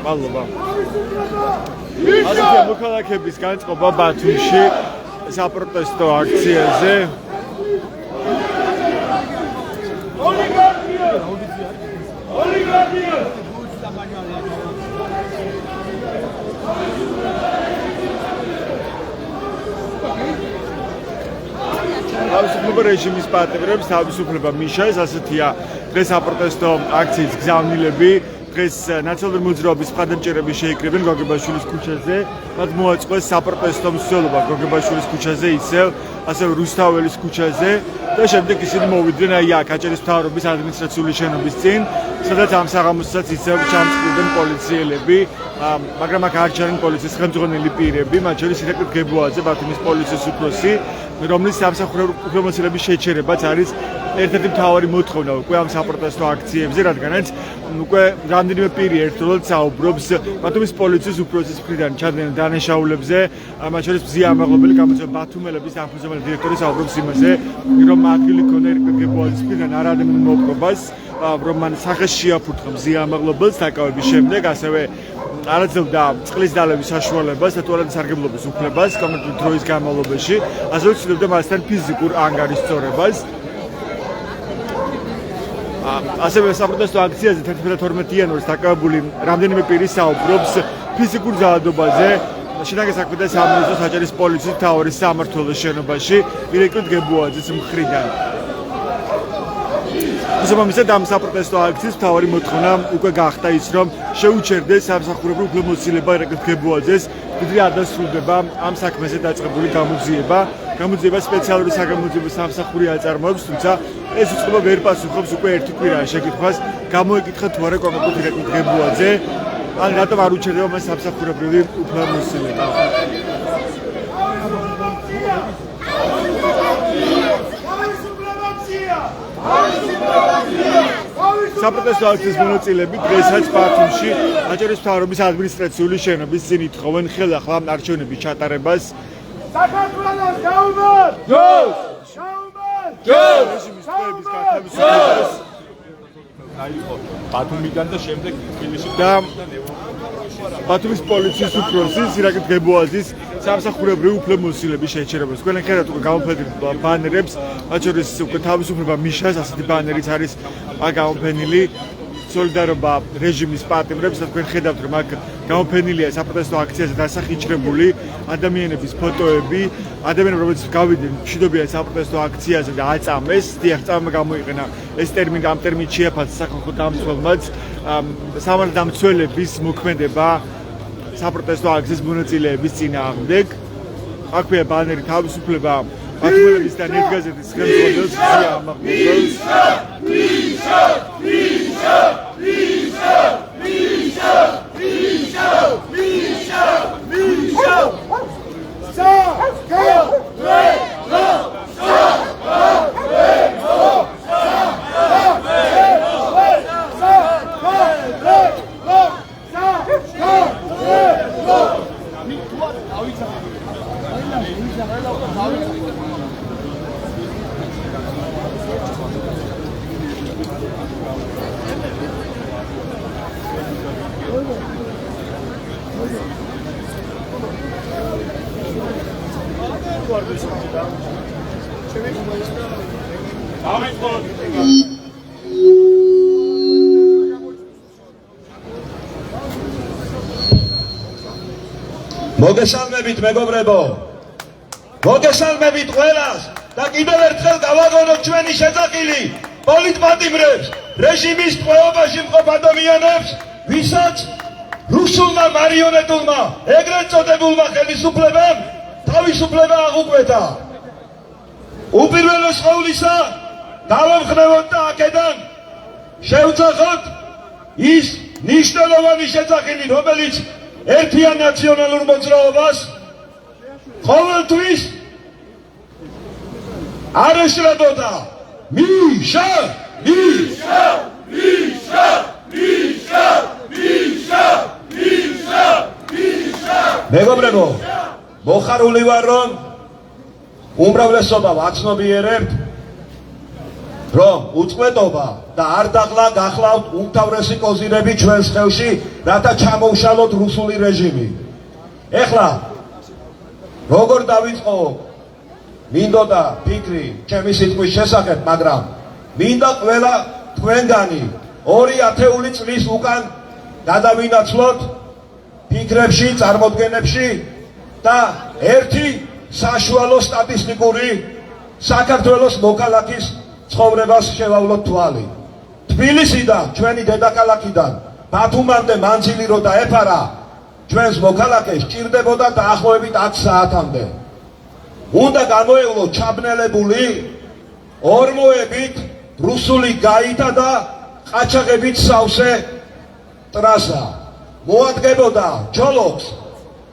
მადლობა. ასეთი მოქალაქეების განწყობა ბათუმში საპროტესტო აქციაზე. თავისუფლება რეჟიმის პატიმრებს, თავისუფლება მიშას, ასეთია დღეს საპროტესტო აქციის გზავნილები. დღეს ნაციონალური მოძრაობის მხარდამჭერები შეიკრიბნენ გოგებაშვილის ქუჩაზე. მათ მოაწყეს საპროტესტო მსვლელობა გოგებაშვილის ქუჩაზე, ისევ ასევე რუსთაველის ქუჩაზე და შემდეგ ისინი მოვიდნენ აი აქ აჭარის მთავრობის ადმინისტრაციული შენობის წინ, სადაც ამ საღამოსაც ისევ ჩამწკრივდნენ პოლიციელები, მაგრამ აქ არ ჩანენ პოლიციის ხელმძღვანელი პირები, მათ შორის ირაკლი გებოაძე, ბათუმის პოლიციის უფროსი, რომლის სამსახურეო უფლებამოსილების შეჩერებაც არის ერთ-ერთი მთავარი მოთხოვნა უკვე ამ საპროტესტო აქციებზე, რადგანაც უკვე რამდენიმე პირი ერთდროულად საუბრობს ბათუმის პოლიციის უფროსის მხრიდან ჩადენილ დანაშაულებზე, მათ შორის მზია ამაღლობელი გამოწვევა ბათუმელების სამხედრო დირექტორი საუბრობს იმაზე, რომ ადგილი ქონა ირაკლი გებოაძის მხრიდან არ ადევნებენ მოპყრობას, რომ მან სახეს შეაფურთხა მზია ამაღლობელს დაკავების შემდეგ, ასევე არაძლევდა წყლის დალევის საშუალებას და ტუალეტის სარგებლობის უფლებას კონკრეტული დროის განმავლობაში, ასევე ცდილობდა მასთან ფიზიკურ ანგარიშწორებას. ასევე საპროტესტო აქციაზე 11-12 იანვარს დაკავებული რამდენიმე პირი საუბრობს ფიზიკურ ძალადობაზე შინაგან საქმეთა სამინისტროს საჯარის პოლიციის მთავარი სამმართველოს შენობაში ირაკლი გებუაძის მხრიდან. შესაბამისად ამ საპროტესტო აქციის მთავარი მოთხოვნა უკვე გახდა ის, რომ შეუჩერდეს სამსახურებრივ უფლებამოსილება ირაკლი გებუაძეს ვიდრე არ დასრულდება ამ საქმეზე დაწყებული გამოძიება. გამოძიება სპეციალური საგამოძიებო სამსახური აწარმოებს, თუმცა ეს უწყება ვერ პასუხობს უკვე ერთი კვირაა შეკითხვას, გამოეკითხა თუ არა კონკრეტულად ირაკლი გებუაძე, ან რატომ არ უჩერდება მას სამსახურებრივი უფლებამოსილება. საპროტესტო აქციის მონაწილეები დღესაც ბათუმში აჭარის მთავრობის ადმინისტრაციული შენობის წინ ითხოვენ ხელახლა არჩევნების ჩატარებას. საქართველოს გაუმარ! ჯოს! გაუმარ! ჯოს! რეჟიმის წევრების გათავისუფლებას დაიყო ბათუმიდან და შემდეგ თბილისში და ბათუმის პოლიციის უფროსის ირაკლი გებუაძის სამსახურებრივი უფლებამოსილების შეჩერებას. თქვენ ხედავთ უკვე გამოფენილ ბანერებს, მათ შორის უკვე თავისუფლება მიშას, ასეთი ბანერიც არის გამოფენილი. სოლიდარობა რეჟიმის პატიმრებს და თქვენ ხედავთ რომ აქ გამოფენილია საპროტესტო აქციაზე დასახიჩრებული ადამიანების ფოტოები, ადამიანები რომელიც გავიდნენ მშვიდობიან საპროტესტო აქციაზე და აწამეს, დიახ, წამმა გამოიყენა ეს ტერმინი, ამ ტერმინით შეაფასა სახალხო დამცველმაც სამართალდამცველების მოქმედება საპროტესტო აქციის მონაწილეების წინააღმდეგ. აქვეა ბანერი თავისუფლება ბათუმელების და ნეტგაზეთის ხელმძღვანელს მზია ამაღლობელს. მოგესალმებით მეგობრებო, მოგესალმებით ყველას და კიდევ ერთხელ გავაგონოთ ჩვენი შეძახილი პოლიტპატიმრებს, რეჟიმის ტყვეობაში მყოფ ადამიანებს, ვისაც რუსულმა მარიონეტულმა ეგრეთ წოდებულმა ხელისუფლებამ თავისუფლება აღუკვეთა. უპირველეს ყოვლისა დავამხნევოთ და აქედან შევძახოთ ის ნიშნულოვანი შეძახილი, რომელიც ერთიან ნაციონალურ მოძრაობას ყოველთვის არ ეშრებოდა. მიშა! მიშა! მიშა! მიშა! მიშა! მიშა! მიშა! მეგობრებო, მოხარული ვარ რომ უმრავლესობა ვაცნობიერებთ რომ უწყვეტობა და არ დაღლა გახლავთ უმთავრესი კოზირები ჩვენს ხელში, რათა ჩამოუშალოთ რუსული რეჟიმი. ეხლა როგორ დავიწყო მინდოდა ფიქრი ჩემი სიტყვის შესახებ, მაგრამ მინდა ყველა თქვენგანი 2 ათეული წლის უკან გადავინაცვლოთ ფიქრებში, წარმოდგენებში და ერთი საშუალო სტატისტიკური საქართველოს მოქალაქის ცხოვრებას შევავლოთ თვალი. თბილისიდან, ჩვენი დედაქალაქიდან ბათუმამდე მანძილი რო დაეფარა, ჩვენს მოქალაქეს სჭირდებოდა დაახლოებით 10 საათამდე. უნდა გამოევლო ჩაბნელებული ორმოებით რუსული გაითა და ყაჩაღებით სავსე ტრასა. მოადგებოდა ჩოლოქს,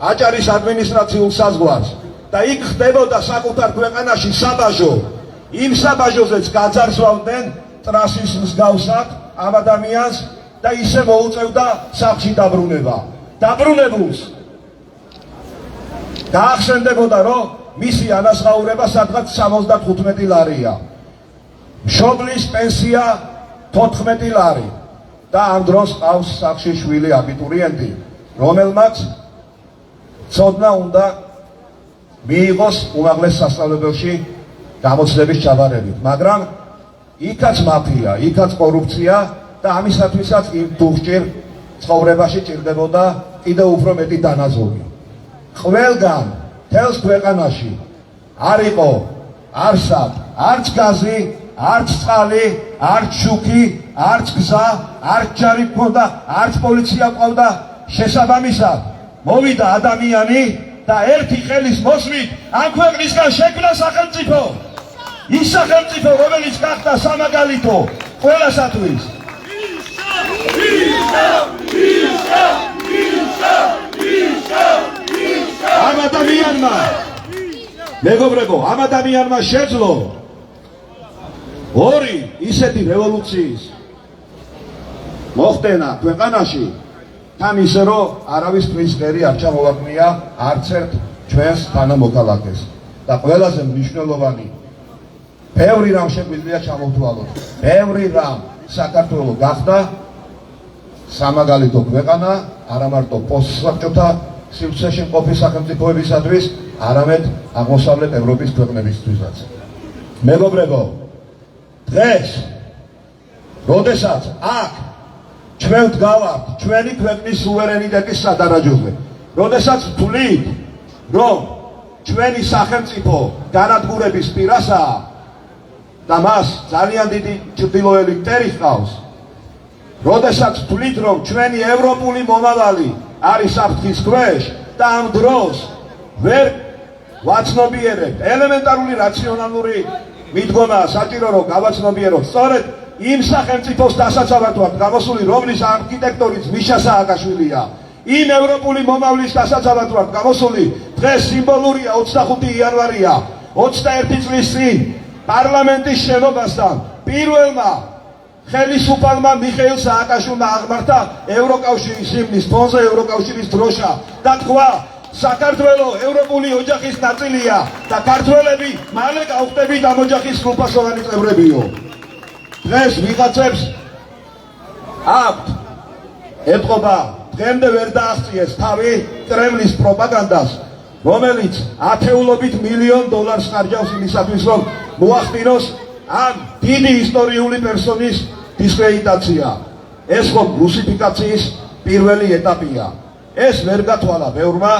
აჭარის ადმინისტრაციულ საზღვარს და იქ ხდებოდა საკუთარ ქვეყანაში საბაჟო. იმ საბაჟოზეც გაძარცვავდნენ ტრასის მსგავსად ამ ადამიანს და ისე მოუწევდა სახლში დაბრუნება. დაბრუნებულს გაახსენდებოდა, რომ მისი ანაზღაურება სადღაც 75 ლარია. მშობლის პენსია 14 ლარი და ამ დროს ყავს სახლში შვილი აბიტურიენტი, რომელმაც ცოდნა უნდა მიიღოს უმაღლეს სასწავლებელში გამოცდების ჩაბარებით, მაგრამ იქაც მაფია, იქაც კორუფცია და ამისათვისაც იმ დუხჭირ ცხოვრებაში ჭირდებოდა კიდევ უფრო მეტი დანაზოგი. ყველგან თელს ქვეყანაში არ იყო არსად არც გაზი, არც წყალი, არც შუქი, არც გზა, არც ჯარი ჰქონდა, არც პოლიცია ჰყავდა. შესაბამისად მოვიდა ადამიანი და ერთი ხელის მოსვლით ამ ქვეყნისგან შექმნა სახელმწიფო. ის სახელმწიფო, რომელიც გახდა სამაგალითო ყველასათვის. ამ ადამიანმა, მეგობრებო, ამ ადამიანმა შეძლო ორი ისეთი რევოლუციის მოხდენა ქვეყანაში, თან ისე რომ არავის ტყის ღერი არ ჩამოვაგნია არც ერთ ჩვენს თანამოქალაქეს და ყველაზე მნიშვნელოვანი, ბევრი რამ შეგვიძლია ჩამოვთვალოთ, ბევრი რამ. საქართველო გახდა სამაგალითო ქვეყანა არა მარტო პოსტსაბჭოთა სივრცეში მყოფი სახელმწიფოებისათვის, არამედ აღმოსავლეთ ევროპის ქვეყნებისთვისაც. მეგობრებო, დღეს, როდესაც აქ ჩვენ ვდგავართ ჩვენი ქვეყნის სუვერენიტეტის სადარაჯოზე, როდესაც ვთვლით, რომ ჩვენი სახელმწიფო განადგურების პირასაა და მას ძალიან დიდი ჭრდილოელი მტერი ჰყავს, როდესაც ვთვლით, რომ ჩვენი ევროპული მომავალი არის საფრთხის ქვეშ და ამ დროს ვერ ვაცნობიერებთ ელემენტარული რაციონალური მიდგომაა საჭირო რომ გავაცნობიეროთ სწორედ იმ სახელმწიფოს დასაცავად ვართ გამოსული, რომლის არქიტექტორიც მიშა სააკაშვილია, იმ ევროპული მომავლის დასაცავად ვართ გამოსული, დღეს სიმბოლურია 25 იანვარია, 21 წლის წინ პარლამენტის შენობასთან პირველმა ხელისუფალმა მიხეილ სააკაშვილმა აღმართა ევროკავშირის ჰიმნის ფონზე ევროკავშირის დროშა და თქვა, საქართველო ევროპული ოჯახის ნაწილია და ქართველები მალე გავხდებით ამ ოჯახის სრულფასოვანი წევრებიო. დღეს ვიღაცებს აქვთ ეთყობა, დღემდე ვერ დააღწიეს თავი კრემლის პროპაგანდას, რომელიც ათეულობით $1,000,000 ხარჯავს იმისათვის, რომ მოახდინოს ამ დიდი ისტორიული პერსონის დისკრედიტაცია. ეს ხომ რუსიფიკაციის პირველი ეტაპია. ეს ვერ გათვალა ბევრმა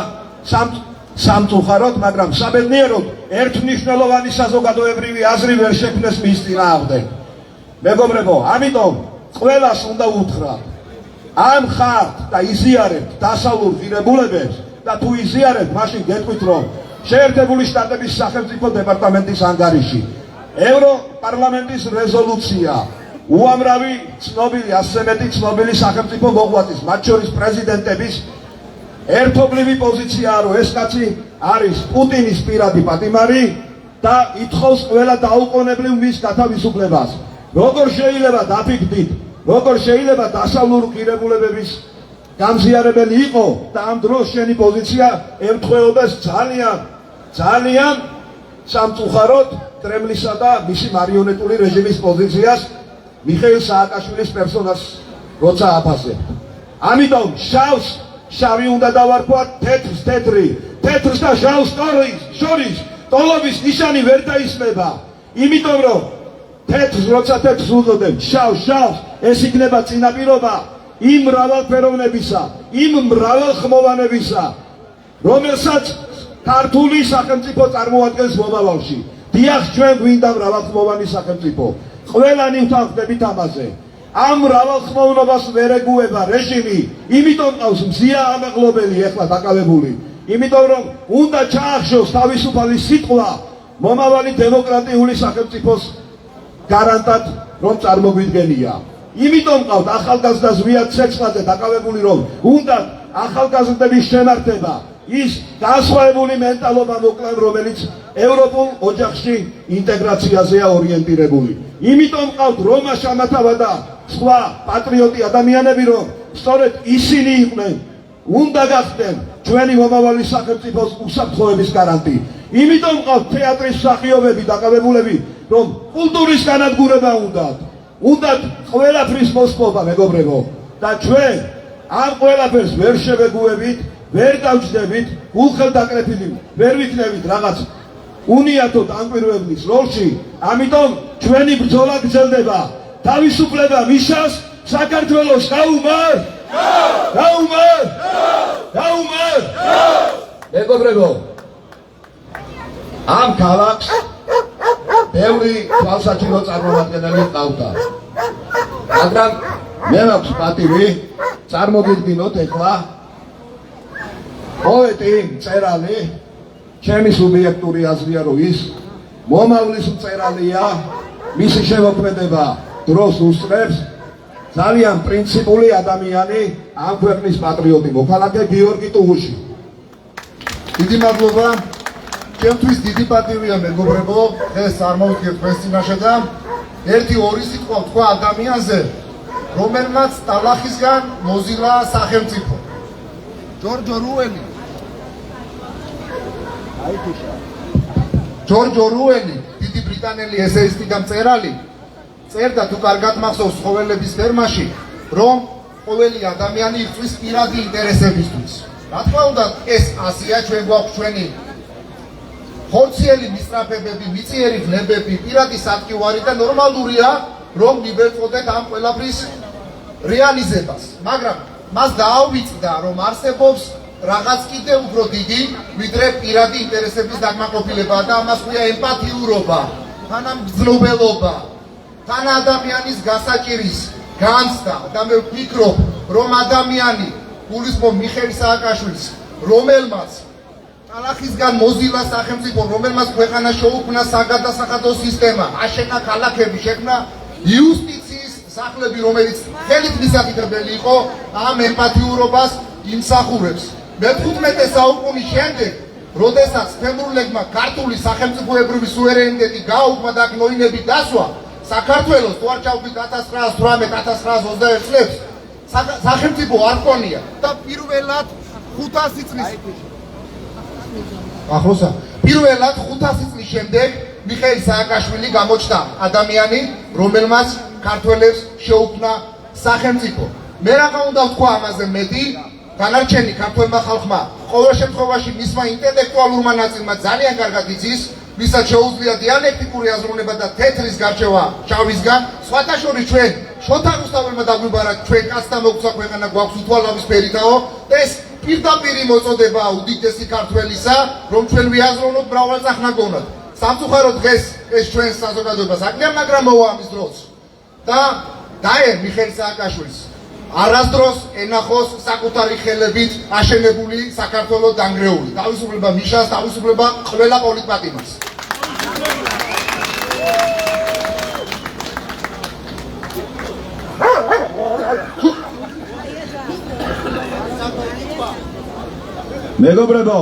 სამწუხაროდ, მაგრამ საბედნიეროდ ერთმნიშვნელოვანი საზოგადოებრივი აზრი ვერ შექმნეს მის წინააღმდეგ. მეგობრებო, ამიტომ ყველას უნდა უთხრათ, ამ ხართ და იზიარებთ დასავლურ ღირებულებებს და თუ იზიარებთ, მაშინ გეტყვით, რომ შეერთებული შტატების სახელმწიფო დეპარტამენტის ანგარიში ევროპარლამენტის რეზოლუცია უამრავი ცნობილი, ასე მეტი ცნობილი სახელმწიფო მოღვაწის, მათ შორის პრეზიდენტების ერთობლივი პოზიციაა, რომ ეს კაცი არის პუტინის პირადი პატიმარი და ითხოვს ყველა დაუყოვნებლივ მის გათავისუფლებას. როგორ შეიძლება დაფიქდით, როგორ შეიძლება დასავლურ ღირებულებების გამზიარებელი იყო და ამ დროს შენი პოზიცია ემთხვეობდეს ძალიან სამწუხაროდ კრემლისა და მისი მარიონეტული რეჟიმის პოზიციას მიხეილ სააკაშვილის პერსონას როცა აფასებთ. ამიტომ შავს შავი უნდა დავარქვათ, თეთრს თეთრი, თეთრს და შავს შორის ტოლობის ნიშანი ვერ დაისმება, იმიტომ რომ თეთრს როცა თეთრს უწოდებთ, შავს, ეს იქნება წინაპირობა იმ მრავალფეროვნებისა, იმ მრავალხმოვანებისა, რომელსაც ქართული სახელმწიფო წარმოადგენს მომავალში. დიახ, ჩვენ გვინდა მრავალხმოვანი სახელმწიფო. ყველანი ვთანხმდებით ამაზე. ამ მრავალხმოვნობას ვერ ეგუება რეჟიმი, იმიტომ ყავს მზია ამაღლობელი ეხლა დაკავებული. იმიტომ რომ უნდა ჩაახშოს თავისუფალი სიტყვა მომავალი დემოკრატიული სახელმწიფოს გარანტად რომ წარმოგვიდგენია. იმიტომ ყავთ ახალგაზრდა ზვიად ცეცხლაძე დაკავებული, რომ უნდა ახალგაზრდების შემართება, ის განსხვავებული მენტალობა მოკლან, რომელიც ევროპულ ოჯახში ინტეგრაციაზეა ორიენტირებული. იმიტომ ყავთ რომა შამათავა და სხვა პატრიოტი ადამიანები, რომ სწორედ ისინი იყვნენ, უნდა გახდნენ ჩვენი მომავალი სახელმწიფოს უსაფრთხოების გარანტი. იმიტომ ყავთ თეატრის მსახიობები დაკავებულები, რომ კულტურის განადგურება უნდათ. უნდათ ყველაფრის მოსპობა მეგობრებო და ჩვენ ამ ყველაფერს ვერ შევეგუებით, ვერ დავჯდებით, გულხელდაკრეფილი ვერ ვიქნებით რაღაც უნიათო დამკვირვებლის როლში, ამიტომ ჩვენი ბრძოლა გრძელდება. თავისუფლება მისცას საქართველოს გაუმარ! გაუმარ! გაუმარ! მეგობრებო, ამ ქალაქს ბევრი თვალსაჩინო წარმომადგენელი ყავდა. მაგრამ მე მაქვს პატივი წარმოგიდგინოთ ეხლა პოეტი, მწერალი, ჩემი სუბიექტური აზრია, რომ ის მომავლის მწერალია, მისი შემოქმედება დროს უსწრებს, ძალიან პრინციპული ადამიანი, ამ ქვეყნის პატრიოტი მოქალაქე გიორგი ტუღუში. დიდი მადლობა. ჩემთვის დიდი პატივია მეგობრებო, დღეს არ მოვდგეთ თქვენს წინაშე და ერთი-ორი სიტყვა ვთქვა ადამიანზე, რომელმაც ტალახისგან მოზილა სახელმწიფო. ჯორჯ ორუელი, დიდი ბრიტანელი ესეისტი და მწერალი, წერდა თუ კარგად მახსოვს ცხოველების ფერმაში, რომ ყოველი ადამიანი იწვის პირადი ინტერესებისთვის. რა თქმა უნდა, ეს ასია, ჩვენ გვაქვს ჩვენი ხორციელი მისწრაფებები, მიწიერი ღლებები, პირადი სატკივარი და ნორმალურია, რომ მივეწყოდეთ ამ ყველაფრის რეალიზებას. მაგრამ მას დაავიწყდა, რომ არსებობს რაღაც კიდევ უფრო დიდი, ვიდრე პირადი ინტერესების დაკმაყოფილება და ამას ქვია ემპათიურობა, თანამგრძნობელობა, თან ადამიანის გასაჭირის განცდა და მე ვფიქრობ, რომ ადამიანი გულისხმობ მიხეილ სააკაშვილს, რომელმაც ტალახისგან მოზილა სახელმწიფო, რომელმაც ქვეყანა შეუქმნა საგადასახადო სისტემა, აშენა ქალაქები, შექმნა იუსტიციის სახლები, რომელიც ხელით მისაკუთრებელი იყო, ამ ემპათიურობას იმსახურებს. მე-15 საუკუნის შემდეგ, როდესაც თემურლებმა ქართული სახელმწიფოებრივი სუვერენიტეტი გააუქმა და ნოინები დასვა, საქართველოს თუ არ ჩავდით 1918-1921 წლებს, სახელმწიფო არ ჰქონია და პირველად 500 წლის პირველად 500 წლის შემდეგ მიხეილ სააკაშვილი გამოჩნდა ადამიანი, რომელმაც ქართველებს შეუქმნა სახელმწიფო. მე რა უნდა ვთქვა ამაზე მეტი, დანარჩენი ქართველმა ხალხმა ყოველ შემთხვევაში მისმა ინტელექტუალურმა ნაწილმა ძალიან კარგად იცის, ვისაც შეუძლია დიალექტიკური აზროვნება და თეთრის გარჩევა შავისგან, სხვათა შორის ჩვენ შოთა რუსთაველმა დაგვიბარა, ჩვენ კაცთა მოგცა ქვეყანა გვაქვს უთვალავის ფერითაო და ეს პირდაპირი მოწოდება უდიდესი ქართველისა, რომ ჩვენ ვიაზროვნოთ მრავალწახნაგოვნად. სამწუხაროდ დღეს ეს ჩვენს საზოგადოებას აკლია, მაგრამ მოვა ამის დროს და დაერ მიხეილ სააკაშვილს არასდროს ენახოს საკუთარი ხელებით აშენებული საქართველოს დანგრეული. თავისუფლება მიშას, თავისუფლება ყველა პოლიტპატიმარს. მეგობრებო,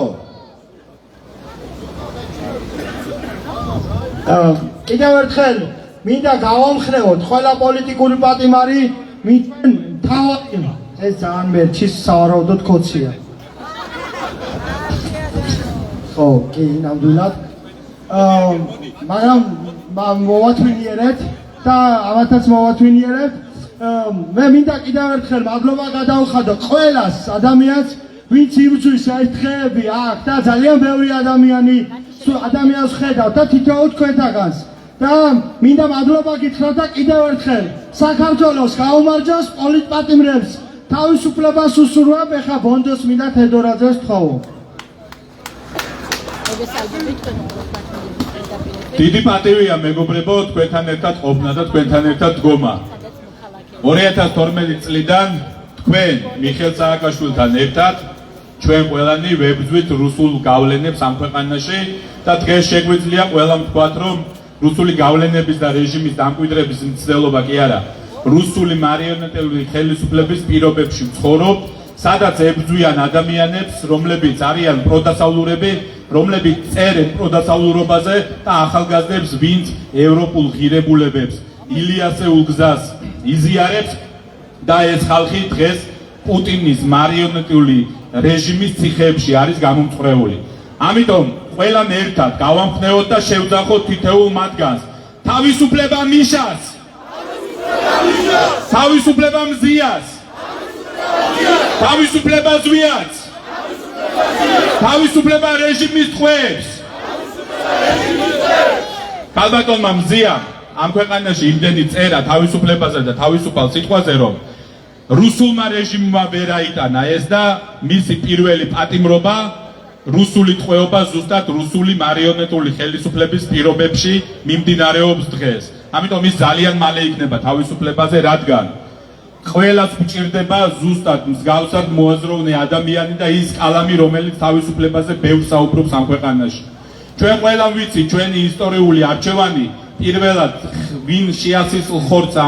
კიდევ ერთხელ მინდა გავამხნევოთ ყველა პოლიტიკური პატიმარი, მitten თავი ეს ძალიან მერჩის სავარაუდოდ კოცია. ხო, კი, ნამდვილად. მაგრამ მოვათვინიერეთ და ამათაც მოვათვინიერებთ. მე მინდა კიდევ ერთხელ მადლობა გადავხადო ყველას ადამიანს, ვინც იბრძვის ეს დღეები აქ და ძალიან ბევრი ადამიანს ხედავ და თითოეულ თქვენთაგანს. და მინდა მადლობა გითხრათ და კიდევ ერთხელ საქართველოს გაუმარჯოს პოლიტპატიმრებს თავისუფლებას უსურვებ, ეხა ბონჯოს მინდა თედორაძეს ვთხოვო. დიდი პატივია მეგობრებო, თქვენთან ერთად ყოფნა და თქვენთან ერთად დგომა. 2012 წლიდან თქვენ მიხეილ სააკაშვილთან ერთად ჩვენ ყველანი ვებრძვით რუსულ გავლენებს ამ ქვეყანაში და დღეს შეგვიძლია ყველამ ვთქვათ, რომ რუსული გავლენების და რეჟიმის დამკვიდრების მცდელობა კი არა, რუსული მარიონეტული ხელისუფლების პირობებში ვცხოვრობ, სადაც ებრძვიან ადამიანებს, რომლებიც არიან პროდასავლურები, რომლებიც წერენ პროდასავლურობაზე და ახალგაზრდებს, ვინც ევროპულ ღირებულებებს, ილიასეულ გზას იზიარებს და ეს ხალხი დღეს პუტინის მარიონეტული რეჟიმის ციხეებში არის გამომწვრეული. ამიტომ ყველამ ერთად გავამხნევოთ და შევძახოთ თითოეულ მათგანს. თავისუფლება მიშას! თავისუფლება მზიას, თავისუფლება ზვიათს, თავისუფლება რეჟიმის ტყვეებს. ქალბატონმა მზიამ ამ ქვეყანაში იმდენი წერა თავისუფლებაზე და თავისუფალ სიტყვაზე, რომ რუსულმა რეჟიმმა ვერ აიტანა ეს და მისი პირველი პატიმრობა რუსული ტყვეობა ზუსტად რუსული მარიონეტული ხელისუფლების პირობებში მიმდინარეობს დღეს. ამიტომ ის ძალიან მალე იქნება თავისუფლებაზე, რადგან ყველას გვჭირდება ზუსტად მსგავსად მოაზროვნე ადამიანი და ის კალამი, რომელიც თავისუფლებაზე ბევრს საუბრობს ამ ქვეყანაში. ჩვენ ყველამ ვიცით ჩვენი ისტორიული არჩევანი პირველად ვინ შეასისლ ხორცა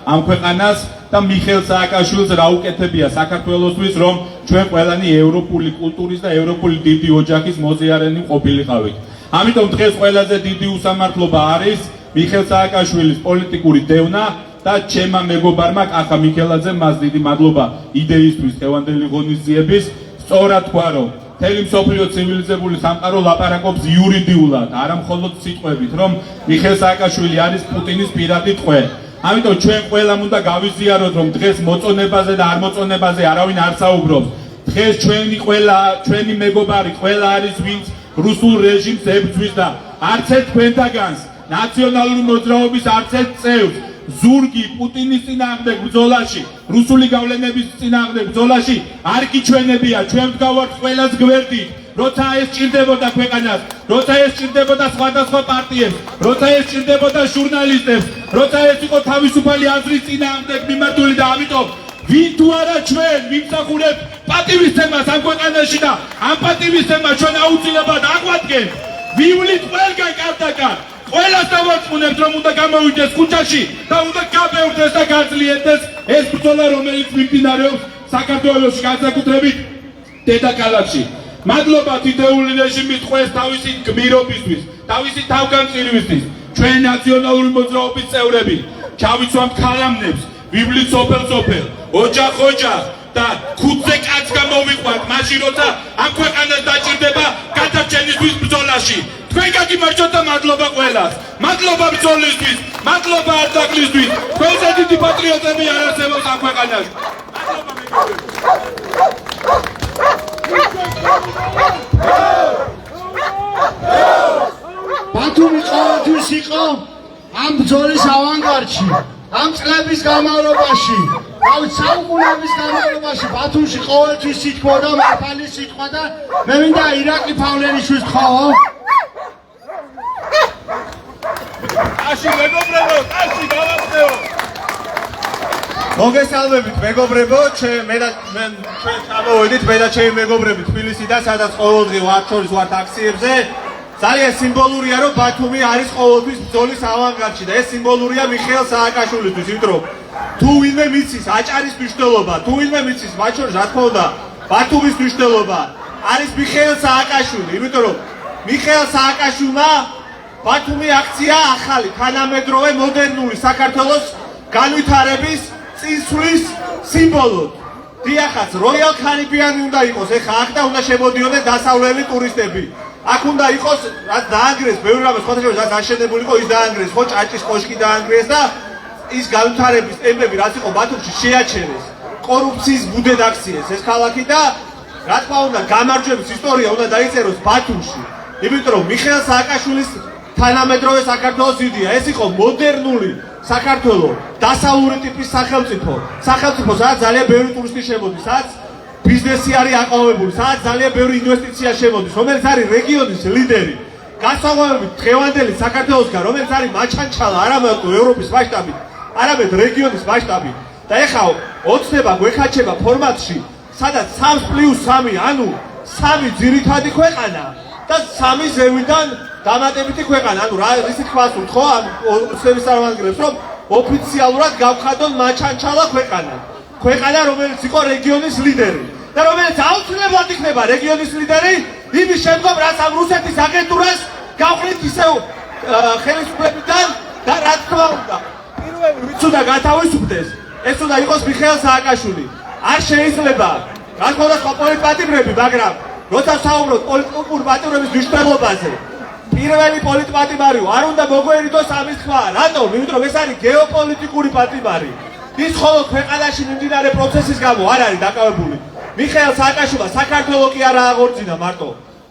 ამ ქვეყანას და მიხეილ სააკაშვილს რა უკეთებია საქართველოსთვის, რომ ჩვენ ყველანი ევროპული კულტურის და ევროპული დიდი ოჯახის მოზიარენი ყოფილიყავით. ამიტომ დღეს ყველაზე დიდი უსამართლობა არის მიხეილ სააკაშვილის პოლიტიკური დევნა და ჩემმა მეგობარმა კახა მიქელაძემ მას დიდი მადლობა იდეისთვის დღევანდელი ღონისძიების. სწორად თქვა, რომ მთელი მსოფლიო ცივილიზებული სამყარო ლაპარაკობს იურიდიულად, არა მხოლოდ სიტყვებით, რომ მიხეილ სააკაშვილი არის პუტინის პირადი ტყვე. ამიტომ ჩვენ ყველამ უნდა გავიზიაროთ, რომ დღეს მოწონებაზე და არ მოწონებაზე არავინ არ საუბრობს. დღეს ჩვენი მეგობარი ყველა არის, ვინც რუსულ რეჟიმს ებრძვის და არც ერთ ქვენთაგანს ნაციონალური მოძრაობის არც ერთ წევრს ზურგი პუტინის წინააღმდეგ ბრძოლაში, რუსული გავლენების წინააღმდეგ ბრძოლაში არ გიჩვენებია. ჩვენ ვდგავართ ყველას გვერდით, როცა ეს ჭირდებოდა ქვეყანას, როცა ეს ჭირდებოდა სხვადასხვა პარტიებს, როცა ეს ჭირდებოდა ჟურნალისტებს, როცა ეს იყო თავისუფალი აზრის წინააღმდეგ მიმართული და ამიტომ ვინ თუ არა ჩვენ ვიმსახურებთ პატივისცემას ამ ქვეყანაში და ამ პატივისცემას ჩვენ აუცილებლად აღვადგენთ. ვივლით ყველგან კარტაკარ. ყველას დავარწმუნებთ, რომ უნდა გამოვიდეს ქუჩაში და უნდა გაბევრდეს და გაძლიერდეს ეს ბრძოლა, რომელიც მიმდინარეობს საქართველოში, განსაკუთრებით დედაქალაქში. მადლობა თითოეული რეჟიმის ტყვეს თავისი გმირობისთვის, თავისი თავგანწირვისთვის. ჩვენ ნაციონალური მოძრაობის წევრები ჩავიცვამთ ქალამნებს, ვივლით სოფელ-სოფელ, ოჯახ-ოჯახ და ქუჩზე კაც გამოვიყვანთ, მაშინ როცა ამ ქვეყანას დაჭირდება გადარჩენისთვის ბრძოლაში. თქვენ გაგიმარჯვოთ და მადლობა ყველას. მადლობა ბრძოლისთვის, მადლობა არდაკლისთვის. თქვენზე დიდი პატრიოტები არ არსებობს ამ ქვეყანაში. ბათუმი ყოველთვის იყო ამ ბრძოლის ავანგარდში. ამ წლების განმავლობაში, საუკუნეების განმავლობაში ბათუმში ყოველთვის სიტყვოდა მართალი სიტყვა და მე მინდა ირაკლი ფავლენიშვილს თქვაო. აში მეგობრებო, აში გავახდეო. მოგესალმებით მეგობრებო, ჩვენ ჩამოვედით მე და ჩემი მეგობრები თბილისიდან, სადაც ყოველდღე ვართ შორის ვართ აქციებზე. ძალიან სიმბოლურია, რომ ბათუმი არის ყოველთვის ბრძოლის ავანგარდში და ეს სიმბოლურია მიხეილ სააკაშვილისთვის, იმიტომ რომ თუ ვინმე მიცის აჭარის მნიშვნელობა, თუ ვინმე მიცის მათ შორის რა თქმა უნდა ბათუმის მნიშვნელობა არის მიხეილ სააკაშვილი, იმიტომ რომ მიხეილ სააკაშვილმა ბათუმი აქცია ახალი, თანამედროვე მოდერნული საქართველოს განვითარების წინსვლის სიმბოლოდ. დიახაც, როიალ ქარიბიანი უნდა იყოს, ეხა აქ და უნდა შემოდიოდნენ დასავლელი ტურისტები. აქ უნდა იყოს, რაც დაანგრიეს, ბევრი რამე სხვათა შორის რაც აშენებული იყო, ის დაანგრიეს, ხო, ჭაჭის კოშკი დაანგრიეს და ის განვითარების ტემპები, რაც იყო ბათუმში, შეაჩერეს. კორუფციის ბუდედ აქციეს ეს ქალაქი და რა თქმა უნდა, გამარჯვების ისტორია უნდა დაიწეროს ბათუმში. იმიტომ რომ მიხეილ სააკაშვილის თანამედროვე საქართველოს იდეა, ეს იყო მოდერნული საქართველო, დასავლური ტიპის სახელმწიფო, სადაც ძალიან ბევრი ტურისტი შემოდის, სადაც ბიზნესი არის აყვავებული, სადაც ძალიან ბევრი ინვესტიცია შემოდის, რომელიც არის რეგიონის ლიდერი. განსხვავებით დღევანდელი საქართველოსგან, რომელიც არის მაჩანჩალა არამედ ევროპის მასშტაბით, არამედ რეგიონის მასშტაბით. და ეხლა ოცნება გვეხაჩება ფორმატში, სადაც 3+3, ანუ 3 ძირითადი ქვეყანა და 3 ზევიდან დამატებითი ქვეყანა, ანუ რა ისი თქვას ხო ამ ოცნების წარმომადგენლებს, რომ ოფიციალურად გავხადონ მაჩანჩალა ქვეყანა, რომელიც იყო რეგიონის ლიდერი და რომელიც აუცილებლად იქნება რეგიონის ლიდერი იმის შემდგომ, რაც ამ რუსეთის აგენტურას გავხდით ისევ ხელისუფლებიდან და რა თქმა უნდა, პირველი ვინც უნდა გათავისუფლდეს, ეს უნდა იყოს მიხეილ სააკაშვილი. არ შეიძლება რა თქმა უნდა სხვა პოლიტიკურები, მაგრამ როცა საუბრობთ პოლიტიკური პატიმრობის მნიშვნელობაზე, პირველი პოლიტპატიმარი არ უნდა მოგვერიდოს ამის თქვა. რატომ? იმიტომ რომ ეს არის გეოპოლიტიკური პატიმარი. ის ხოლო ქვეყანაში მიმდინარე პროცესის გამო არ არის დაკავებული. მიხეილ სააკაშვილმა საქართველოს კი არ აღორძინა მარტო.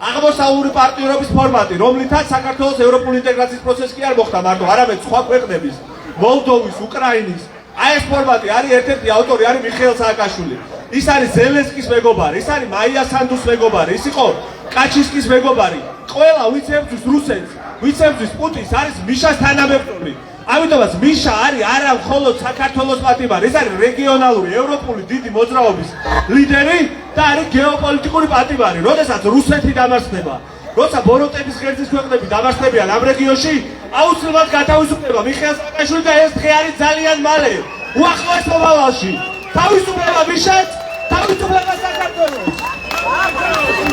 აღმოსავლური პარტნიორობის ფორმატი, რომლითაც საქართველოს ევროპული ინტეგრაციის პროცესი კი არ მოხდა მარტო, არამედ სხვა ქვეყნების, მოლდოვის, უკრაინის. აი ეს ფორმატი არის ერთ-ერთი ავტორი არის მიხეილ სააკაშვილი. ის არის ზელენსკის მეგობარი, ის არის მაია სანდუს მეგობარი, ის იყო კაჩინსკის მეგობარი. ყველა ვინც ებრძვის რუსეთს, ვინც ებრძვის პუტინს არის მიშას თანამებრძოლი. ამიტომაც მიშა არის არა მხოლოდ საქართველოს პატიმარი, ეს არის რეგიონალური, ევროპული დიდი მოძრაობის ლიდერი და არის გეოპოლიტიკური პატიმარი. როდესაც რუსეთი დამარცხდება, როცა ბოროტების ღერძის ქვეყნები დამარცხდებიან ამ რეგიონში, აუცილებლად გათავისუფლდება მიხეილ სააკაშვილი და ეს დღე არის ძალიან მალე, უახლოეს მომავალში. თავისუფლება მიშას, თავისუფლება საქართველოს.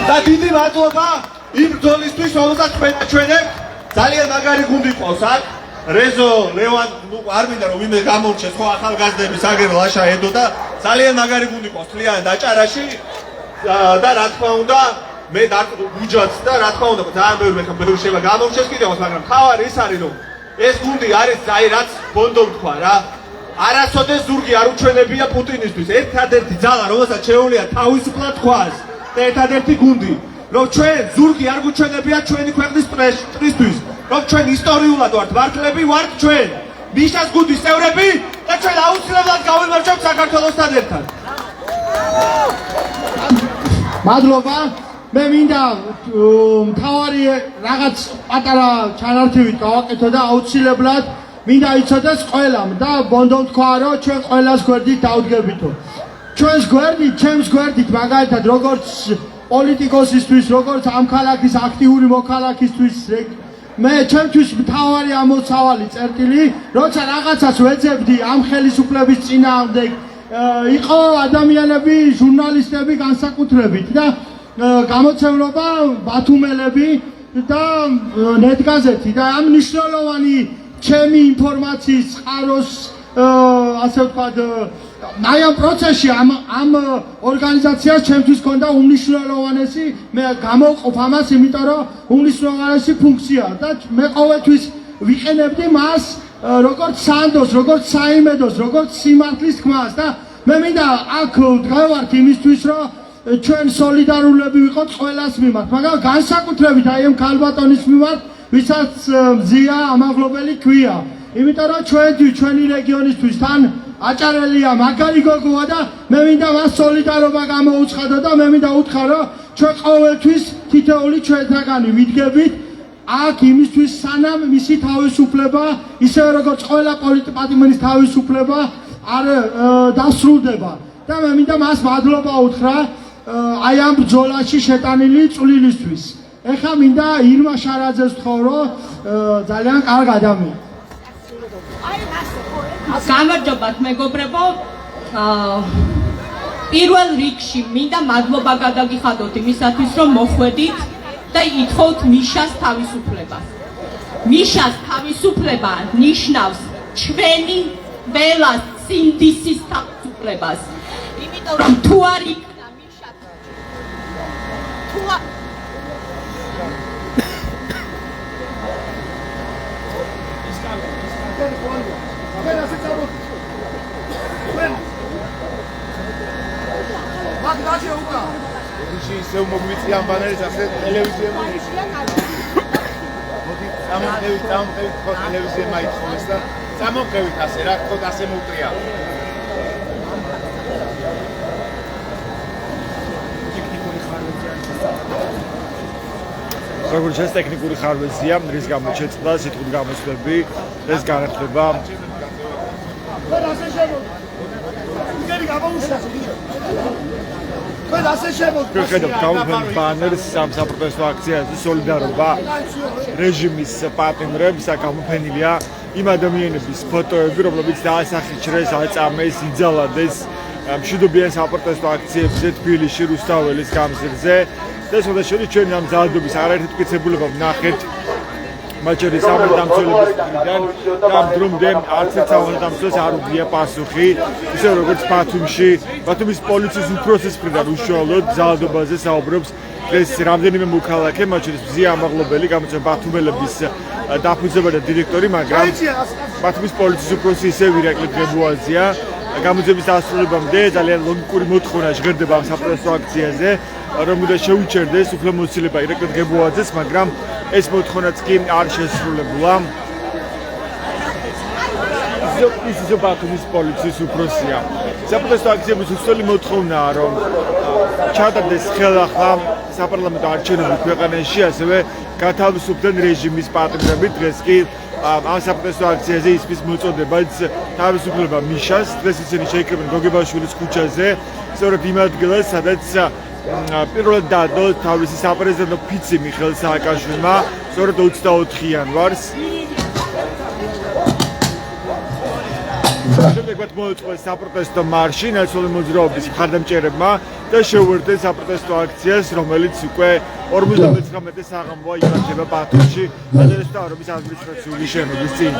და დიდი მადლობა იმ ბრძოლისთვის, რომელსაც ჩვენებთ. ძალიან მაგარი გუნდი ყავს აქ. რეზო, ლევან, არ მინდა რომ ვინმე გამორჩეს ხო ახალგაზრდები, საგერო, ლაშა, ედო და ძალიან მაგარი გუნდი ყავს თლიანი დაჭარაში და რა თქმა უნდა მე გუჯაც და რა თქმა უნდა ძალიან ბევრი შეიძლება გამორჩეს კიდევაც, მაგრამ თავარი ის არის რომ ეს გუნდი არის აი რაც ბონდომ თქვა რა. არასოდეს ზურგი არ უჩვენებია პუტინისთვის. ერთადერთი ძალა, რომელსაც შეუძლია თავისუფლად თქვას და ერთადერთი გუნდი, რომ ჩვენ ზურგი არ გუჩვენებია ჩვენი ქვეყნის პრესისთვის. რომ ჩვენ ისტორიულად ვართ მართლები, ვართ ჩვენ მიშას გუნდის წევრები და ჩვენ აუცილებლად გავიმარჯვებთ საქართველოსთან ერთად. მადლობა. მე მინდა მთავარი რაღაც პატარა ჩანართივით გავაკეთო და აუცილებლად მინდა იცოდეს ყველამ და ბონდომ თქვა რომ ჩვენ ყველას გვერდით დავდგებითო. ჩვენს გვერდით, ჩემს გვერდით მაგალითად როგორც პოლიტიკოსისთვის, როგორც ამ ქალაქის აქტიური მოქალაქისთვის მე ჩემთვის მთავარი ამოცავალი წერტილი, როცა რაღაცას ვეძებდი ამ ხელისუფლების წინააღმდეგ, იყო ადამიანები, ჟურნალისტები განსაკუთრებით და გამოცემლობა ბათუმელები და ნეტგაზეთი და ამ მნიშვნელოვანი ჩემი ინფორმაციის წყაროს ასე ვთქვათ აი ამ პროცესში ამ ორგანიზაციას ჩემთვის ჰქონდა უმნიშვნელოვანესი მე გამოვყოფ ამას იმიტომ რომ უმნიშვნელოვანესი ფუნქცია და მე ყოველთვის ვიყენებდი მას როგორც სანდოს, როგორც საიმედოს, როგორც სიმართლის თქმას და მე მინდა აქ ვდგავართ იმისთვის რომ ჩვენ სოლიდარულები ვიყოთ ყველას მიმართ, მაგრამ განსაკუთრებით აი ამ ქალბატონის მიმართ, ვისაც მზია ამაღლობელი ქვია. იმიტომ რომ ჩვენი რეგიონისთვის თან აჭარელია მაგარი გოგოა და მე მინდა მას სოლიდარობა გამოუცხადო და მე მინდა უთხრა რომ ჩვენ ყოველთვის თითოეული ჩვენთაგანი ვიდგებით აქ იმისთვის სანამ მისი თავისუფლება ისე როგორც ყველა პოლიტპატიმრის თავისუფლება არ დასრულდება და მე მინდა მას მადლობა უთხრა აი ამ ბრძოლაში შეტანილი წვლილისთვის. ეხლა მინდა ირმა შარაძეს ვთხოვ რომ ძალიან კარგ ადამიანს გამარჯობათ მეგობრებო, პირველ რიგში მინდა მადლობა გადაგიხადოთ იმისათვის რომ მოხვედით და ითხოვთ მიშას თავისუფლებას. მიშას თავისუფლება ნიშნავს ჩვენი ყველას სინდისის თავისუფლებას. იმიტომ რომ თუ არ იქნა მიშა თუ ისევ მოგვიწია ამ ბანერის ასე ტელევიზიაში. მოდი წამოყევით ხო ტელევიზია მაიწყოს და წამოყევით ასე რა თქო ასე მოუწია. როგორც ეს ტექნიკური ხარვეზია, რის გამოც შეწყდა სიტყვით გამოსვლები, ეს განხდება. Ხედავთ გავუქმებთ ბანერს ამ საპროტესტო აქციაზე სოლიდარობა რეჟიმის პატიმრებს გამოფენილია იმ ადამიანების ფოტოები, რომლებიც დაასახიჩრეს, აწამეს, იძალადეს მშვიდობიან საპროტესტო აქციებზე თბილისში რუსთაველის გამზირზე და შესაძლოა ჩვენი ამ ძალადობის არაერთი მტკიცებულება ვნახეთ მათ შორის სამართალდამცველების მხრიდან და ამ დრომდე არც ერთ სამართალდამცველს არ უგია პასუხი, ისე როგორც ბათუმის პოლიციის უფროსის მხრიდან უშუალოდ ძალადობაზე საუბრობს დღეს რამდენიმე მოქალაქე, მათ შორის მზია ამაღლობელი, გამოწვევა ბათუმელების დაფუძნება და დირექტორი, მაგრამ ბათუმის პოლიციის უფროსი ისევ ირაკლი დღებუაძეა. გამოძიების დასრულებამდე ძალიან ლოგიკური მოთხოვნა ჟღერდება ამ საპროტესტო აქციაზე, რომ უნდა შეუჩერდეს უფლებამოსილება ირაკლი დღებუაძეს, მაგრამ ეს მოთხოვნაც კი არ შესრულებულა. ის ბათუმის პოლიციის უფროსია. საპროტესტო აქციების უცვლელი მოთხოვნაა, რომ ჩატარდეს ხელახლა საპარლამენტო არჩევნები ქვეყანაში, ასევე გათავისუფლდნენ რეჟიმის პატრიოტები. დღეს კი ამ საპროტესტო აქციაზე ისმის მოწოდებაც თავისუფლება მიშას. დღეს ისინი შეიკრიბნენ გოგებაშვილის ქუჩაზე, სწორედ იმ ადგილას, სადაც პირველად დადო თავისი საპრეზიდენტო ფიცი მიხეილ სააკაშვილმა, სწორედ 24 იანვარს. შემდეგ მოეწყო საპროტესტო მარში ნაციონალური მოძრაობის მხარდამჭერებმა და შეუერთდნენ საპროტესტო აქციას, რომელიც უკვე 59 საღამოა იმართება ბათუმში, ადმინისტრაციის ადმინისტრაციული შენობის წინ.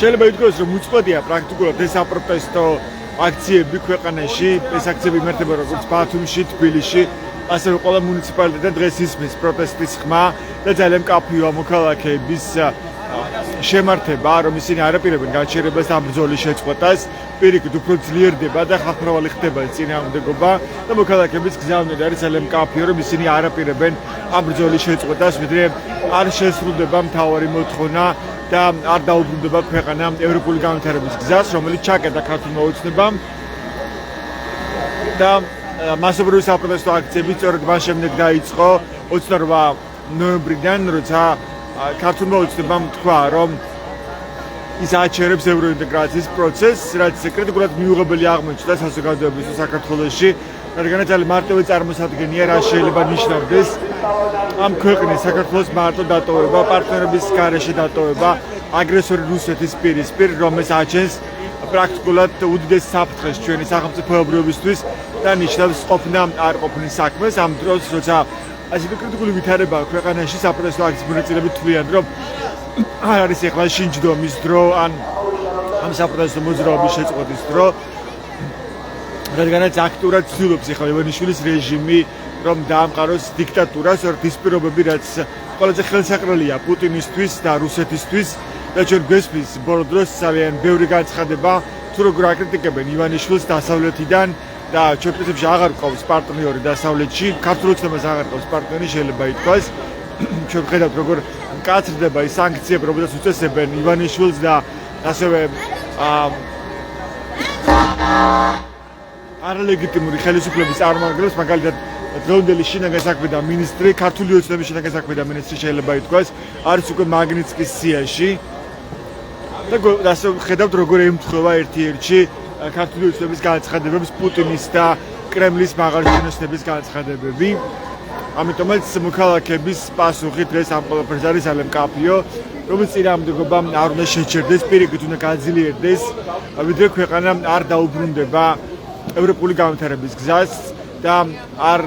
შეიძლება ითქვას, რომ უწყვეტია პრაქტიკულად ეს საპროტესტო აქციები ქვეყანაში, ეს აქციები იმართება როგორც ბათუმში, თბილისში, ასევე ყველა მუნიციპალიტეტთან დღეს ისმის პროტესტის ხმა და ძალიან მკაფიოა მოქალაქეების შემართება, რომ ისინი არაპირებენ გაჩერებას და ბრძოლის შეწყვეტას, პირიქით უფრო ძლიერდება და ხალხმრავალი ხდება წინააღმდეგობა და მოქალაქეების გზავნილი არის ძალიან მკაფიო, რომ ისინი არაპირებენ ამ ბრძოლის შეწყვეტას, ვიდრე არ შესრულდება მთავარი მოთხოვნა და არ დაუბრუნდება ქვეყანა ევროპული განვითარების გზას, რომელიც ჩაკეტა ქართულმა ოცნებამ და მასობრივი საპროტესტო აქციები სწორედ მას შემდეგ დაიწყო 28 ნოემბრიდან, როცა ქართულმა ოცნებამ თქვა, რომ ის აჩერებს ევროინტეგრაციის პროცესს, რაც კრიტიკულად მიუღებელი აღმოჩნდა საზოგადოებისთვის საქართველოში, რადგან ძალიან მარტივი წარმოსადგენია, რა შეიძლება ნიშნავდეს ამ ქვეყნის საქართველოს მარტო დატოვება, პარტნიორების გარეშე დატოვება, აგრესორი რუსეთის პირისპირ, რომელიც აჩენს პრაქტიკულად უდიდეს საფრთხეს ჩვენი სახელმწიფოებრიობისთვის და ნიშნავს ყოფნა არ ყოფნის საქმეს. ამ დროს, როცა ასეთი კრიტიკული ვითარება ქვეყანაში საპროტესტო აქციის მონაწილეები თვლიან, რომ არ არის ეხლა შინჯდომის დრო, ან ამ საპროტესტო მოძრაობის შეწყვეტის დრო, რადგანაც აქტიურად ცდილობს ეხლა ივანიშვილის რეჟიმი, რომ დაამყაროს დიქტატურას, ის პირობები, რაც ყველაზე ხელსაყრელია პუტინისთვის და რუსეთისთვის და ჩვენ გვესმის ბოლო დროს ძალიან ბევრი განცხადება, თუ როგორ აკრიტიკებენ ივანიშვილს დასავლეთიდან და ჩვენ პრინციპში აღარ ყავს პარტნიორი დასავლეთში, ქართულ ოცნებას აღარ ყავს პარტნიორი, შეიძლება ითქვას. ჩვენ ხედავთ, როგორ მკაცრდება ის სანქციები, რომელსაც უწესებენ ივანიშვილს და ასევე არალეგიტიმური ხელისუფლების წარმომადგენლებს, მაგალითად დღევანდელი შინაგან საქმეთა მინისტრი, ქართული ოცნების შინაგან საქმეთა მინისტრი შეიძლება ითქვას, არის უკვე მაგნიცკის სიაში და ხედავთ, როგორ ემთხვევა ერთ-ერთი ქართული ოცნების განცხადებებს პუტინის და კრემლის მაღალჩინოსნების განცხადებები. ამიტომაც მოქალაქეების პასუხი დღეს ამ ყველაფერს არის ძალიან მკაფიო, რომელიც წინააღმდეგობა არ უნდა შეჩერდეს, პირიქით უნდა გაძლიერდეს, ვიდრე ქვეყანა არ დაუბრუნდება ევროპული განვითარების გზას და არ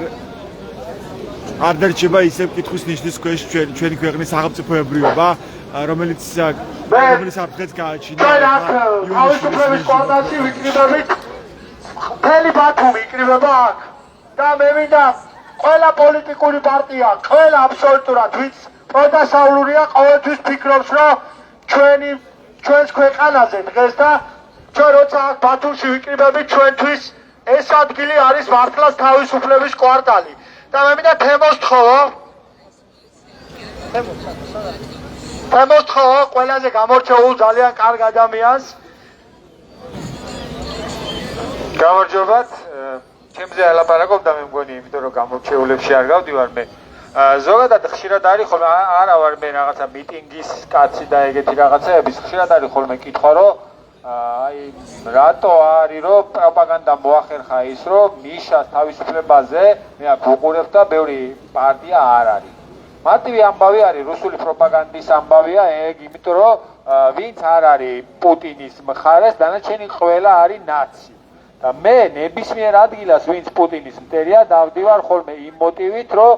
დარჩება ისევ კითხვის ნიშნის ქვეშ ჩვენი ქვეყნის სახელმწიფოებრიობა, რომელიც საფრთხეს გააჩინა. თავისუფლების კვარტალში ვიკრიბებით, მთელი ბათუმი იკრიბება აქ და მე მინდა ყველა პოლიტიკური პარტია, ყველა აბსოლუტურად, ვინც პროდასავლურია, ყოველთვის ფიქრობს, რომ ჩვენს ქვეყანაზე დღეს და ჩვენ როცა აქ ბათუმში ვიკრიბებით, ჩვენთვის ეს ადგილი არის მართლაც თავისუფლების კვარტალი. და მე მინდა თემოს თხოვო ყველაზე გამორჩეულ ძალიან კარგ ადამიანს. გამარჯობათ. ჩემზე ალაპარაკობდა მე მგონი, იმიტომ რომ გამორჩეულებში არ გავდივარ მე. ზოგადად ხშირად არის ხოლმე, არა ვარ მე რაღაცა მიტინგის კაცი და ეგეთი რაღაცეების, ხშირად არის ხოლმე კითხვა, რომ აი რატო არის რომ პროპაგანდა მოახერხა ის რომ მიშას თავისუფლებაზე მე აქ უყურებ და ბევრი პარტია არ არის. მარტივი ამბავი არის რუსული პროპაგანდის ამბავია ეგ იმიტომ რომ ვინც არ არის პუტინის მხარეს დანარჩენი ყველა არის ნაცი. და მე ნებისმიერ ადგილას ვინც პუტინის მტერია დავდივარ ხოლმე იმ მოტივით რომ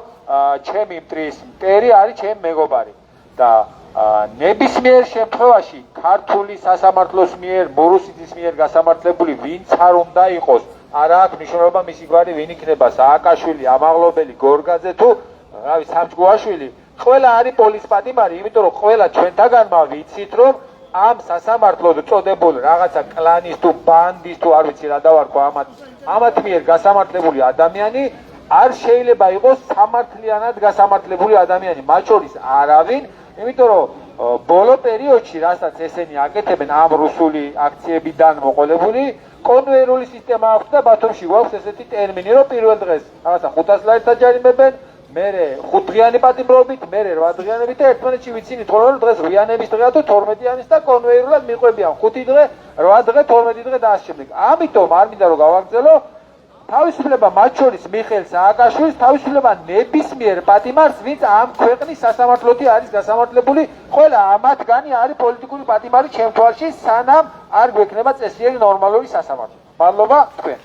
ჩემი მტრის მტერი არის ჩემი მეგობარი და ნებისმიერ შემთხვევაში ქართული სასამართლოს მიერ მორუსეთის მიერ გასამართლებული ვინც არ უნდა იყოს არ აქვს მნიშვნელობა მისი გვარი ვინ იქნება სააკაშვილი ამაღლობელი გორგაძე თუ რავი სამჯგოაშვილი ყველა არის პოლისპატიმარი იმიტომ რომ ყველა ჩვენთაგანმა ვიცით რომ ამ სასამართლოდ წოდებულ რაღაცა კლანის თუ ბანდის თუ არ ვიცი რა დავარქვა ამათ მიერ გასამართლებული ადამიანი არ შეიძლება იყოს სამართლიანად გასამართლებული ადამიანი მათ შორის არავინ იმიტომ რომ ბოლო პერიოდში რასაც ესენი აკეთებენ ამ რუსული აქციებიდან მოყოლებული კონვეიერული სისტემა აქვს და ბათუმში გვაქვს ესეთი ტერმინი რომ პირველ დღეს რაღაცა 500 ლარით დაჯარიმებენ მერე 5 დღიანი პატიმრობით მერე 8 დღიანებით და ერთმანეთში ვიცინით ხოლმე რომ დღეს რიანების დღეა თუ 12-იანის და კონვეიერულად მიყვებიან 5 დღე 8 დღე 12 დღე და ასე შემდეგ ამიტომ არ მინდა რომ გავაგრძელო თავისუფლება მათ შორის მიხეილ სააკაშვილის თავისუფლება ნებისმიერ პატიმარს ვინც ამ ქვეყნის სასამართლოთი არის გასამართლებული ყველა ამათგანი არის პოლიტიკური პატიმარი ჩემ თვალში სანამ არ გვექნება წესიერი ნორმალური სასამართლო მადლობა თქვენ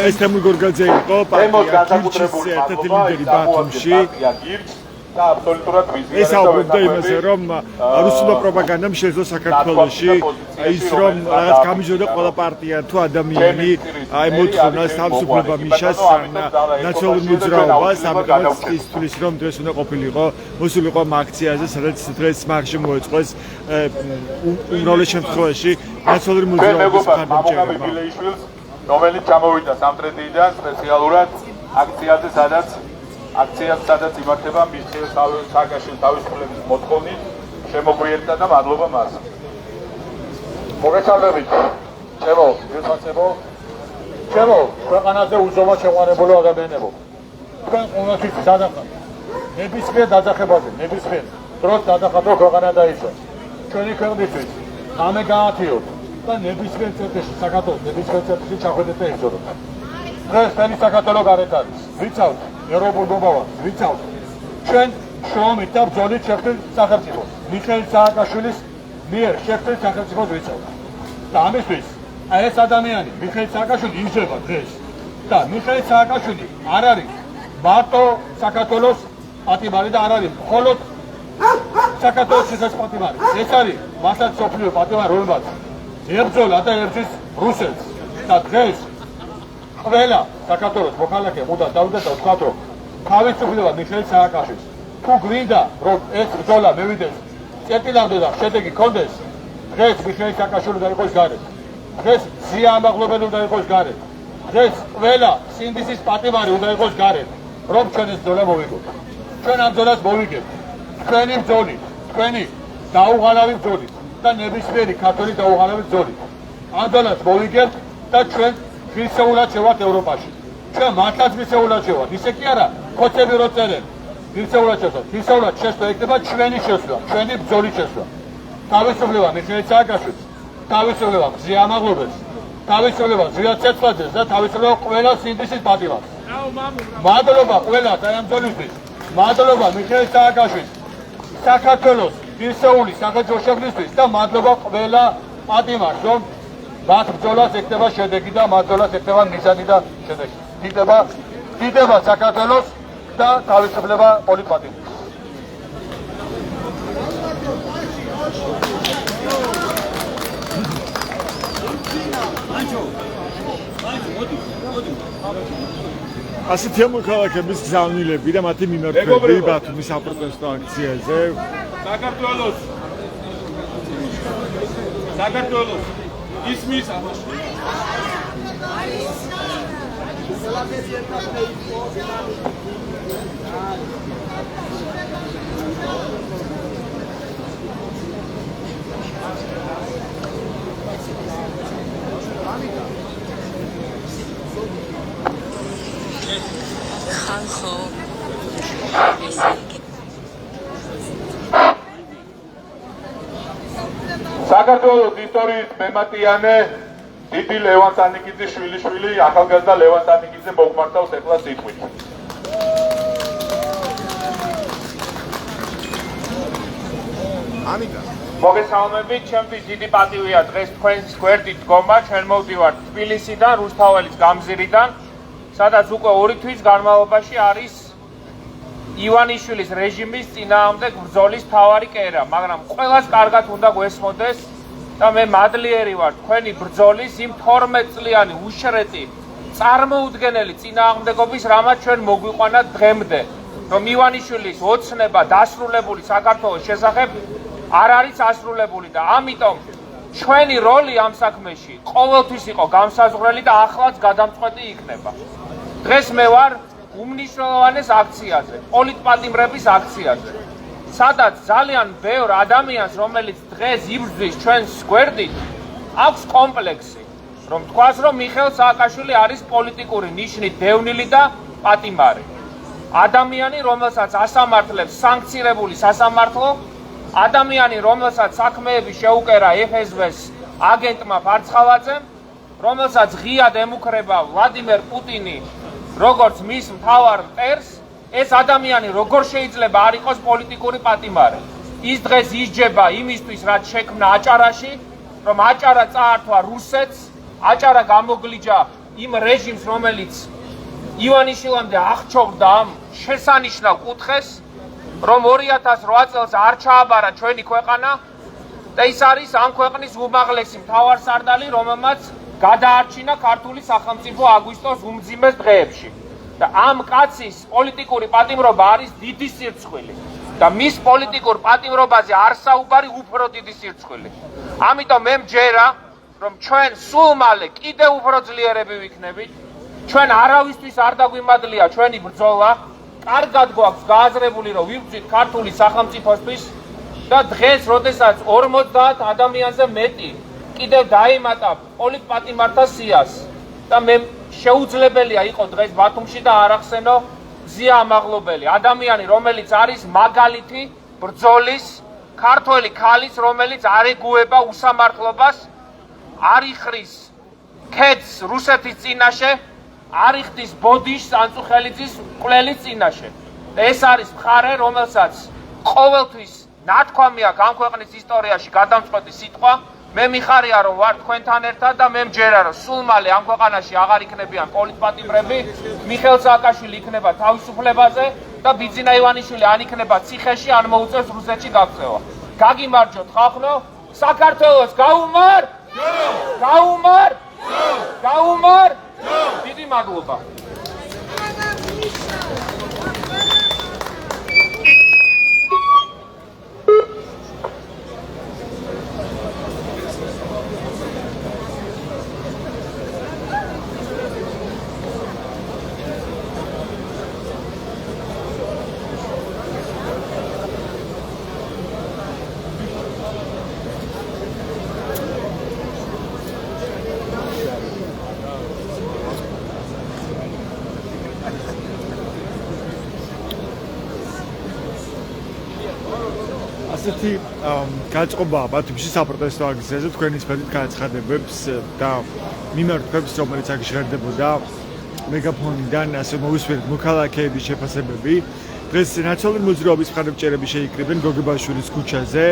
ეს თემურ გორგაძე იყო პარტია გირჩის ერთ-ერთი ლიდერი ბათუმში და აბსოლუტურად ვიზია ეს აუბრუნდა იმაზე რომ რუსული პროპაგანდამ შეძლო საქართველოში ის რომ რაღაც გამიჟოდა ყველა პარტია თუ ადამიანი აი მოთხოვნას თავისუფლება მიშას ნაციონალურ მოძრაობას ამიტომაც ის თulis რომ დღეს უნდა ყოფილიყო მოსულიყო აქციაზე სადაც დღეს მარში მოეწყოს უმრავლეს შემთხვევაში ნაციონალური მოძრაობის მხარდამჭერებმა რომელიც ჩამოვიდა სამტრედიიდან სპეციალურად აქციაზე სადაც იმართება მიხეილ სააკაშვილის თავისუფლების მოთხოვნით შემოგვიერთდა და მადლობა მას. მოგესალმებით. ჩემო, გესაცებო. ჩემო, ქვეყანაზე უზომოდ შეყვარებულო ადამიანებო. თქვენ ყოველთვის სადახართ. ნებისმიერ დაძახებაზე, ნებისმიერ დროს დაძახათ რომ ქვეყანა დაიცვა. ჩვენი ქვეყნისთვის ამე გაათიოთ და ნებისმიერ წესში საქართველოს ნებისმიერ წესში ჩახვიდეთ და იბრძოლოთ. დღეს მთელი საქართველო გარეთ არის. ვიცავთ ევროპულ გობავას, ვიცავთ ჩვენ შრომით და ბრძოლით შევხვდით სახელმწიფოს. მიხეილ სააკაშვილის მიერ შევხვდით სახელმწიფოს ვიცავთ. და ამისთვის აი ეს ადამიანი მიხეილ სააკაშვილი იზრდება დღეს და მიხეილ სააკაშვილი არ არის მარტო საქართველოს პატიმარი და არ არის მხოლოდ საქართველოს შესაძლებელი პატიმარი. ეს არის მასაც სოფლიო პატიმარი რომელსაც ებრძოლა და ებრძვის რუსეთს და დღეს ყველა საქართველოს მოქალაქე უნდა დავიდეს და ვთქვათ რომ თავისუფლება მიხეილ სააკაშვილს თუ გვინდა რომ ეს ბრძოლა მევიდეს წერტილამდე და შედეგი კონდეს დღეს მიხეილ სააკაშვილი უნდა იყოს გარეთ დღეს ზია ამაღლობელი უნდა იყოს გარეთ დღეს ყველა სინდისის პატიმარი უნდა იყოს გარეთ რომ ჩვენ ეს ბრძოლა მოვიგოთ ჩვენ ამ ბრძოლას მოვიგებთ თქვენი ბრძოლით თქვენი დაუღალავი ბრძოლით და ნებისმიერი ქართველი დაუღალავი ბრძოლით ამ ბრძოლას მოვიგებთ და ჩვენ ღირსეულად შევართ ევროპაში. ჩვენ მართლაც ღირსეულად შევართ. ისე კი არა, ხოცები რო წერენ. ღირსეულად შევართ. ღირსეულად შესვლა იქნება ჩვენი შესვლა, ჩვენი ბრძოლის შესვლა. თავისუფლება მიხეილ სააკაშვილს, თავისუფლება გზია ამაღლობელს, თავისუფლება ზვია ცეცხლაძეს და თავისუფლება ყველა სინდისის პატიმარს. მადლობა ყველას აი ამ ბრძოლისთვის. მადლობა მიხეილ სააკაშვილს, საქართველოს ღირსეული სახელმწიფო შექმნისთვის და მადლობა ყველა პატიმარს, რომ მათ ბრძოლას ექნება შედეგი და მათ ბრძოლას ექნება მიზანი და შედეგი. დიდება საქართველოს და თავისუფლება პოლიტპატიმარს. ასეთია მოქალაქეების გზავნილები და მათი მიმართვები ბათუმის საპროტესტო აქციაზე. საქართველოს ისმის საქართველოს ისტორიის მემატიანე დიდი ლევან ტანიკიძის შვილიშვილი ახალგაზრდა ლევან ტანიკიძე მოგმართავს ეხლა სიტყვით. მოგესალმებით, ჩემთვის დიდი პატივია დღეს თქვენს გვერდით დგომა. ჩვენ მოვდივართ თბილისიდან, რუსთაველის გამზირიდან, სადაც უკვე 2 თვის განმავლობაში არის ივანიშვილის რეჟიმის წინააღმდეგ ბრძოლის მთავარი კერა, მაგრამ ყველას კარგად უნდა გვესმოდეს და მე მადლიერი ვარ თქვენი ბრძოლის იმ 12 წლიანი უშრეტი წარმოუდგენელი წინააღმდეგობის, რამაც ჩვენ მოგვიყვანა დღემდე, რომ ივანიშვილის ოცნება დასრულებული საქართველოს შესახებ არ არის ასრულებული და ამიტომ ჩვენი როლი ამ საქმეში ყოველთვის იყო გამსაზღვრელი და ახლაც გადამწყვეტი იქნება. დღეს მე ვარ უმნიშვნელოვანეს აქციაზე, პოლიტპატიმრების აქციაზე, სადაც ძალიან ბევრ ადამიანს, რომელიც დღეს იბრძვის ჩვენს გვერდით, აქვს კომპლექსი, რომ თქვას, რომ მიხეილ სააკაშვილი არის პოლიტიკური ნიშნით დევნილი და პატიმარი. ადამიანი, რომელსაც ასამართლებს სანქცირებული სასამართლო, ადამიანი, რომელსაც საქმეები შეუკერა FSB-ს აგენტმა ფარცხალაძემ, რომელსაც ღიად ემუქრება ვლადიმერ პუტინი როგორც მის მთავარ მტერს, ეს ადამიანი როგორ შეიძლება არ იყოს პოლიტიკური პატიმარი. ის დღეს ისჯება იმისთვის, რაც შექმნა აჭარაში, რომ აჭარა წაართვა რუსეთს, აჭარა გამოგლიჯა იმ რეჟიმს, რომელიც ივანიშვილამდე აღჩობდა ამ შესანიშნავ კუთხეს, რომ 2008 წელს არ ჩააბარა ჩვენი ქვეყანა და ის არის ამ ქვეყნის უმაღლესი მთავარსარდალი, რომელმაც გადაარჩინა ქართული სახელმწიფო აგვისტოს უმძიმეს დღეებში. და ამ კაცის პოლიტიკური პატიმრობა არის დიდი სირცხვილი და მის პოლიტიკურ პატიმრობაზე არ საუბარი უფრო დიდი სირცხვილი. ამიტომ მე მჯერა, რომ ჩვენ სულ მალე კიდევ უფრო ძლიერები ვიქნებით, ჩვენ არავისთვის არ დაგვიმადლია ჩვენი ბრძოლა, კარგად გვაქვს გააზრებული, რომ ვიბრძვით ქართული სახელმწიფოსთვის და დღეს, როდესაც 50 ადამიანზე მეტი კიდევ დაემატა პოლიტპატიმართა სიას და მე შეუძლებელია იყო დღეს ბათუმში და არ ახსენო ზია ამაღლობელი, ადამიანი, რომელიც არის მაგალითი ბრძოლის, ქართველი ქალის, რომელიც არ ეგუება უსამართლობას, არ იხრის ქედს რუსეთის წინაშე, არ იხდის ბოდიშს ანწუხელიძის მკვლელის წინაშე. ეს არის მხარე, რომელსაც ყოველთვის ნათქვამი აქვს ამ ქვეყნის ისტორიაში გადამწყვეტი სიტყვა. მე მიხარია, რომ ვარ თქვენთან ერთად და მე მჯერა, რომ სულ მალე ამ ქვეყანაში აღარ იქნებიან პოლიტპატიმრები, მიხეილ სააკაშვილი იქნება თავისუფლებაზე და ბიძინა ივანიშვილი ან იქნება ციხეში, ან მოუწევს რუსეთში გაქცევა. გაგიმარჯვოთ ხალხო, საქართველოს გაუმარ! გაუმარ! გაუმარ! დიდი მადლობა. ასეთი გაწყობა ბათუმში საპროტესტო აქციაზე თქვენი სპეციფიკით გააცხადებებს და მიმართვებს, რომელიც აქ ჟღერდებოდა მეგაფონიდან, ასე მოვისმენთ მოქალაქეების შეფასებები. დღეს ნაციონალური მოძრაობის მხარდამჭერები შეიკრიბნენ გოგებაშვილის ქუჩაზე,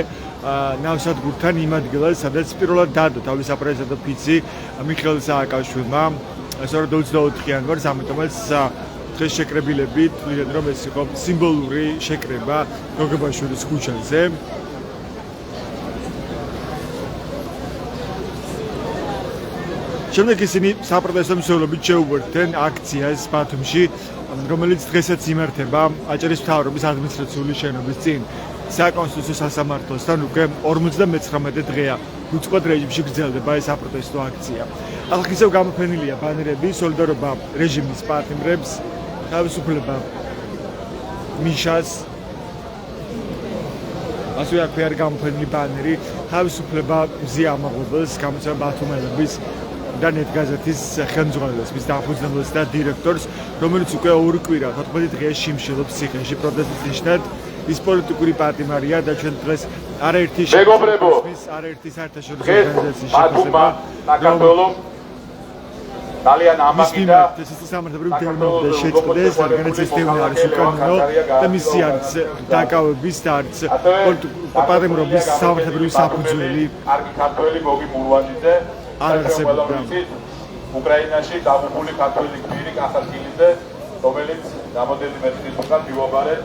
ნავსადგურთან იმ ადგილას, სადაც პირველად დადო თავის საპრეზიდენტო ფიცი მიხეილ სააკაშვილმა. სწორედ 24 იანვარს, ამიტომაც დღეს შეკრებილები თვლიან, რომ ეს იყო სიმბოლური შეკრება გოგებაშვილის ქუჩაზე. შემდეგ ისინი საპროტესტო მსვლელობით შეუერთდნენ აქციას ბათუმში, რომელიც დღესაც იმართება აჭარის მთავრობის ადმინისტრაციული შენობის წინ. საკონსტიტუციო სასამართლოსთან უკვე 59 დღეა უწყლოდ რეჟიმში გრძელდება ეს საპროტესტო აქცია. ახლა ისევ გამოფენილია ბანერები სოლიდარობა რეჟიმის პატიმრებს, თავისუფლება მიშას, ასევე აქ არის გამოფენილი ბანერი თავისუფლება მზია ამაღლობელს, გამოცემა ბათუმელების და ნეტგაზეთის ხელმძღვანელს, მის დამფუძნებელს და დირექტორს, რომელიც უკვე 2 კვირა 14 დღეში იმშელობს ციხეში პროტესტის ნიშნად. ის პოლიტიკური პატიმარია და ჩვენ დღეს არაერთი მეგობრებო, არაერთი საერთაშორისო დღეს ბათუმმა საქართველოს ძალიან ამაგი და სამართლებრივი დევნილობა შეწყდეს, რადგანაც ეს დევნა არის უკანონო და მისი არც დაკავების და არც პატიმრობის სამართლებრივი საფუძველი კარგი ქართველი გოგი მურვანიძე არ არსებობდა. უკრაინაში დაღუპული ქართველი გმირი კახაშვილიძე, რომელიც რამოდენიმე წლის უკან მივაბარეთ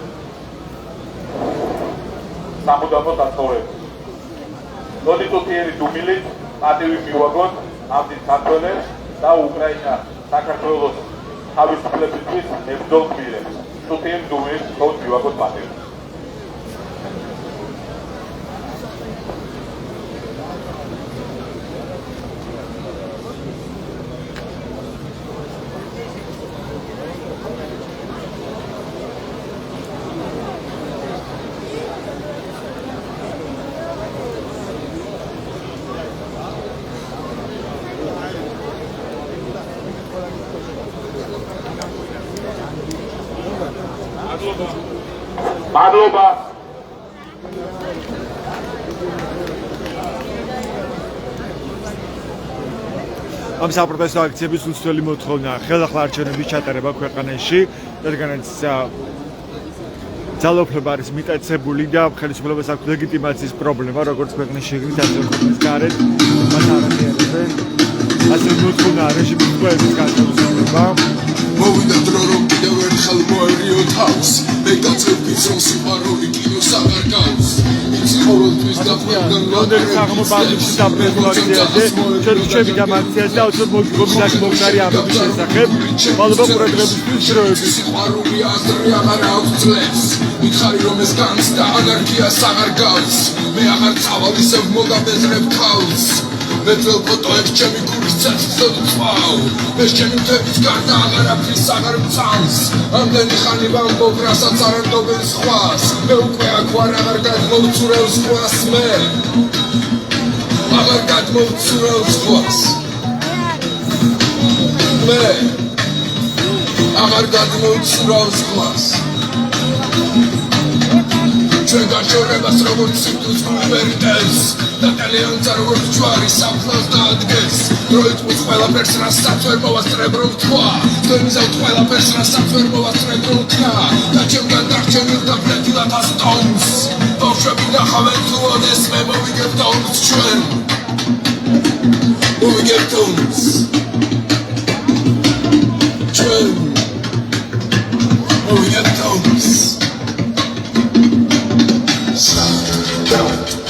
სამუდამო დაცხოვრებას. მოდით ოთიერი დუმილით პატივი მივაგოთ ამ დიდ ქართველებს და უკრაინა საქართველოს თავისუფლებისთვის ებრძოლ გმირებს. ოთიერი დუმილით მივაგოთ პატივი. მადლობა. ამ საპროტესტო აქციების უცვლელი მოთხოვნა ხელახლა არჩევნების ჩატარება ქვეყანაში, რადგანაც ძალაუფლება არის მიტაცებული და ხელისუფლებას აქვს ლეგიტიმაციის პრობლემა, როგორც ქვეყნის შიგნით, ასევე ქვეყნის გარეთ. მას არ აღიარებენ. ასე მოთხოვნა რეჟიმის კვლევის განთავისუფლება. მოვიდა დრო რომ კიდევ ერთხელ მოერიო თავს მე გაწევს რომ სიყვარული კიდევ აღარ გავს იცი ყოველთვის დაფრენდან ლონდონის აღმობალებში დაფრენდულ აქციაზე ჩვენ ვჩვევით ამ აქციაზე და უცებ მოგიგონდათ მომხარი ამბების შესახებ მადლობა ყურადღებისთვის დროებით სიყვარული აზრი აღარ აქვს ძლებს მითხარი რომ ეს განს და ანარქიას აღარ გავს მე აღარ წავალ ისევ მოგაბეზრებ თავს მე ძველ ფოტოებს ჩემი გულის ცეცხლსოდ ვწვავ მე ჩემი მთების გარდა აღარაფრის აღარ მწამს ამდენი ხანი ვამბობ რასაც არ ამბობენ სხვას მე უკვე აქ ვარ აღარ გადმოვცურევ სხვას მე აღარ გადმოვცურევ სხვას მე აღარ გადმოვცურევ სხვას ჩვენ გაჩორებას როგორც სიტყვის გულვერიტებს და ტელეონცა როგორც ჯვარი საფლავს დაადგეს დროით ყველაფერს რასაც ვერ მოვასწრებ რომ თქვა თქვენისავთ ყველაფერს რასაც ვერ მოვასწრებ რომ თქვა და ჩემგან დარჩენილ და ფლეთილად ასტომს ბავშვები ნახავენ თუ ოდეს მე მოვიგებ დოუნს ჩვენ მოვიგებ დოუნს ჩვენ მოვიგებ დოუნს Don't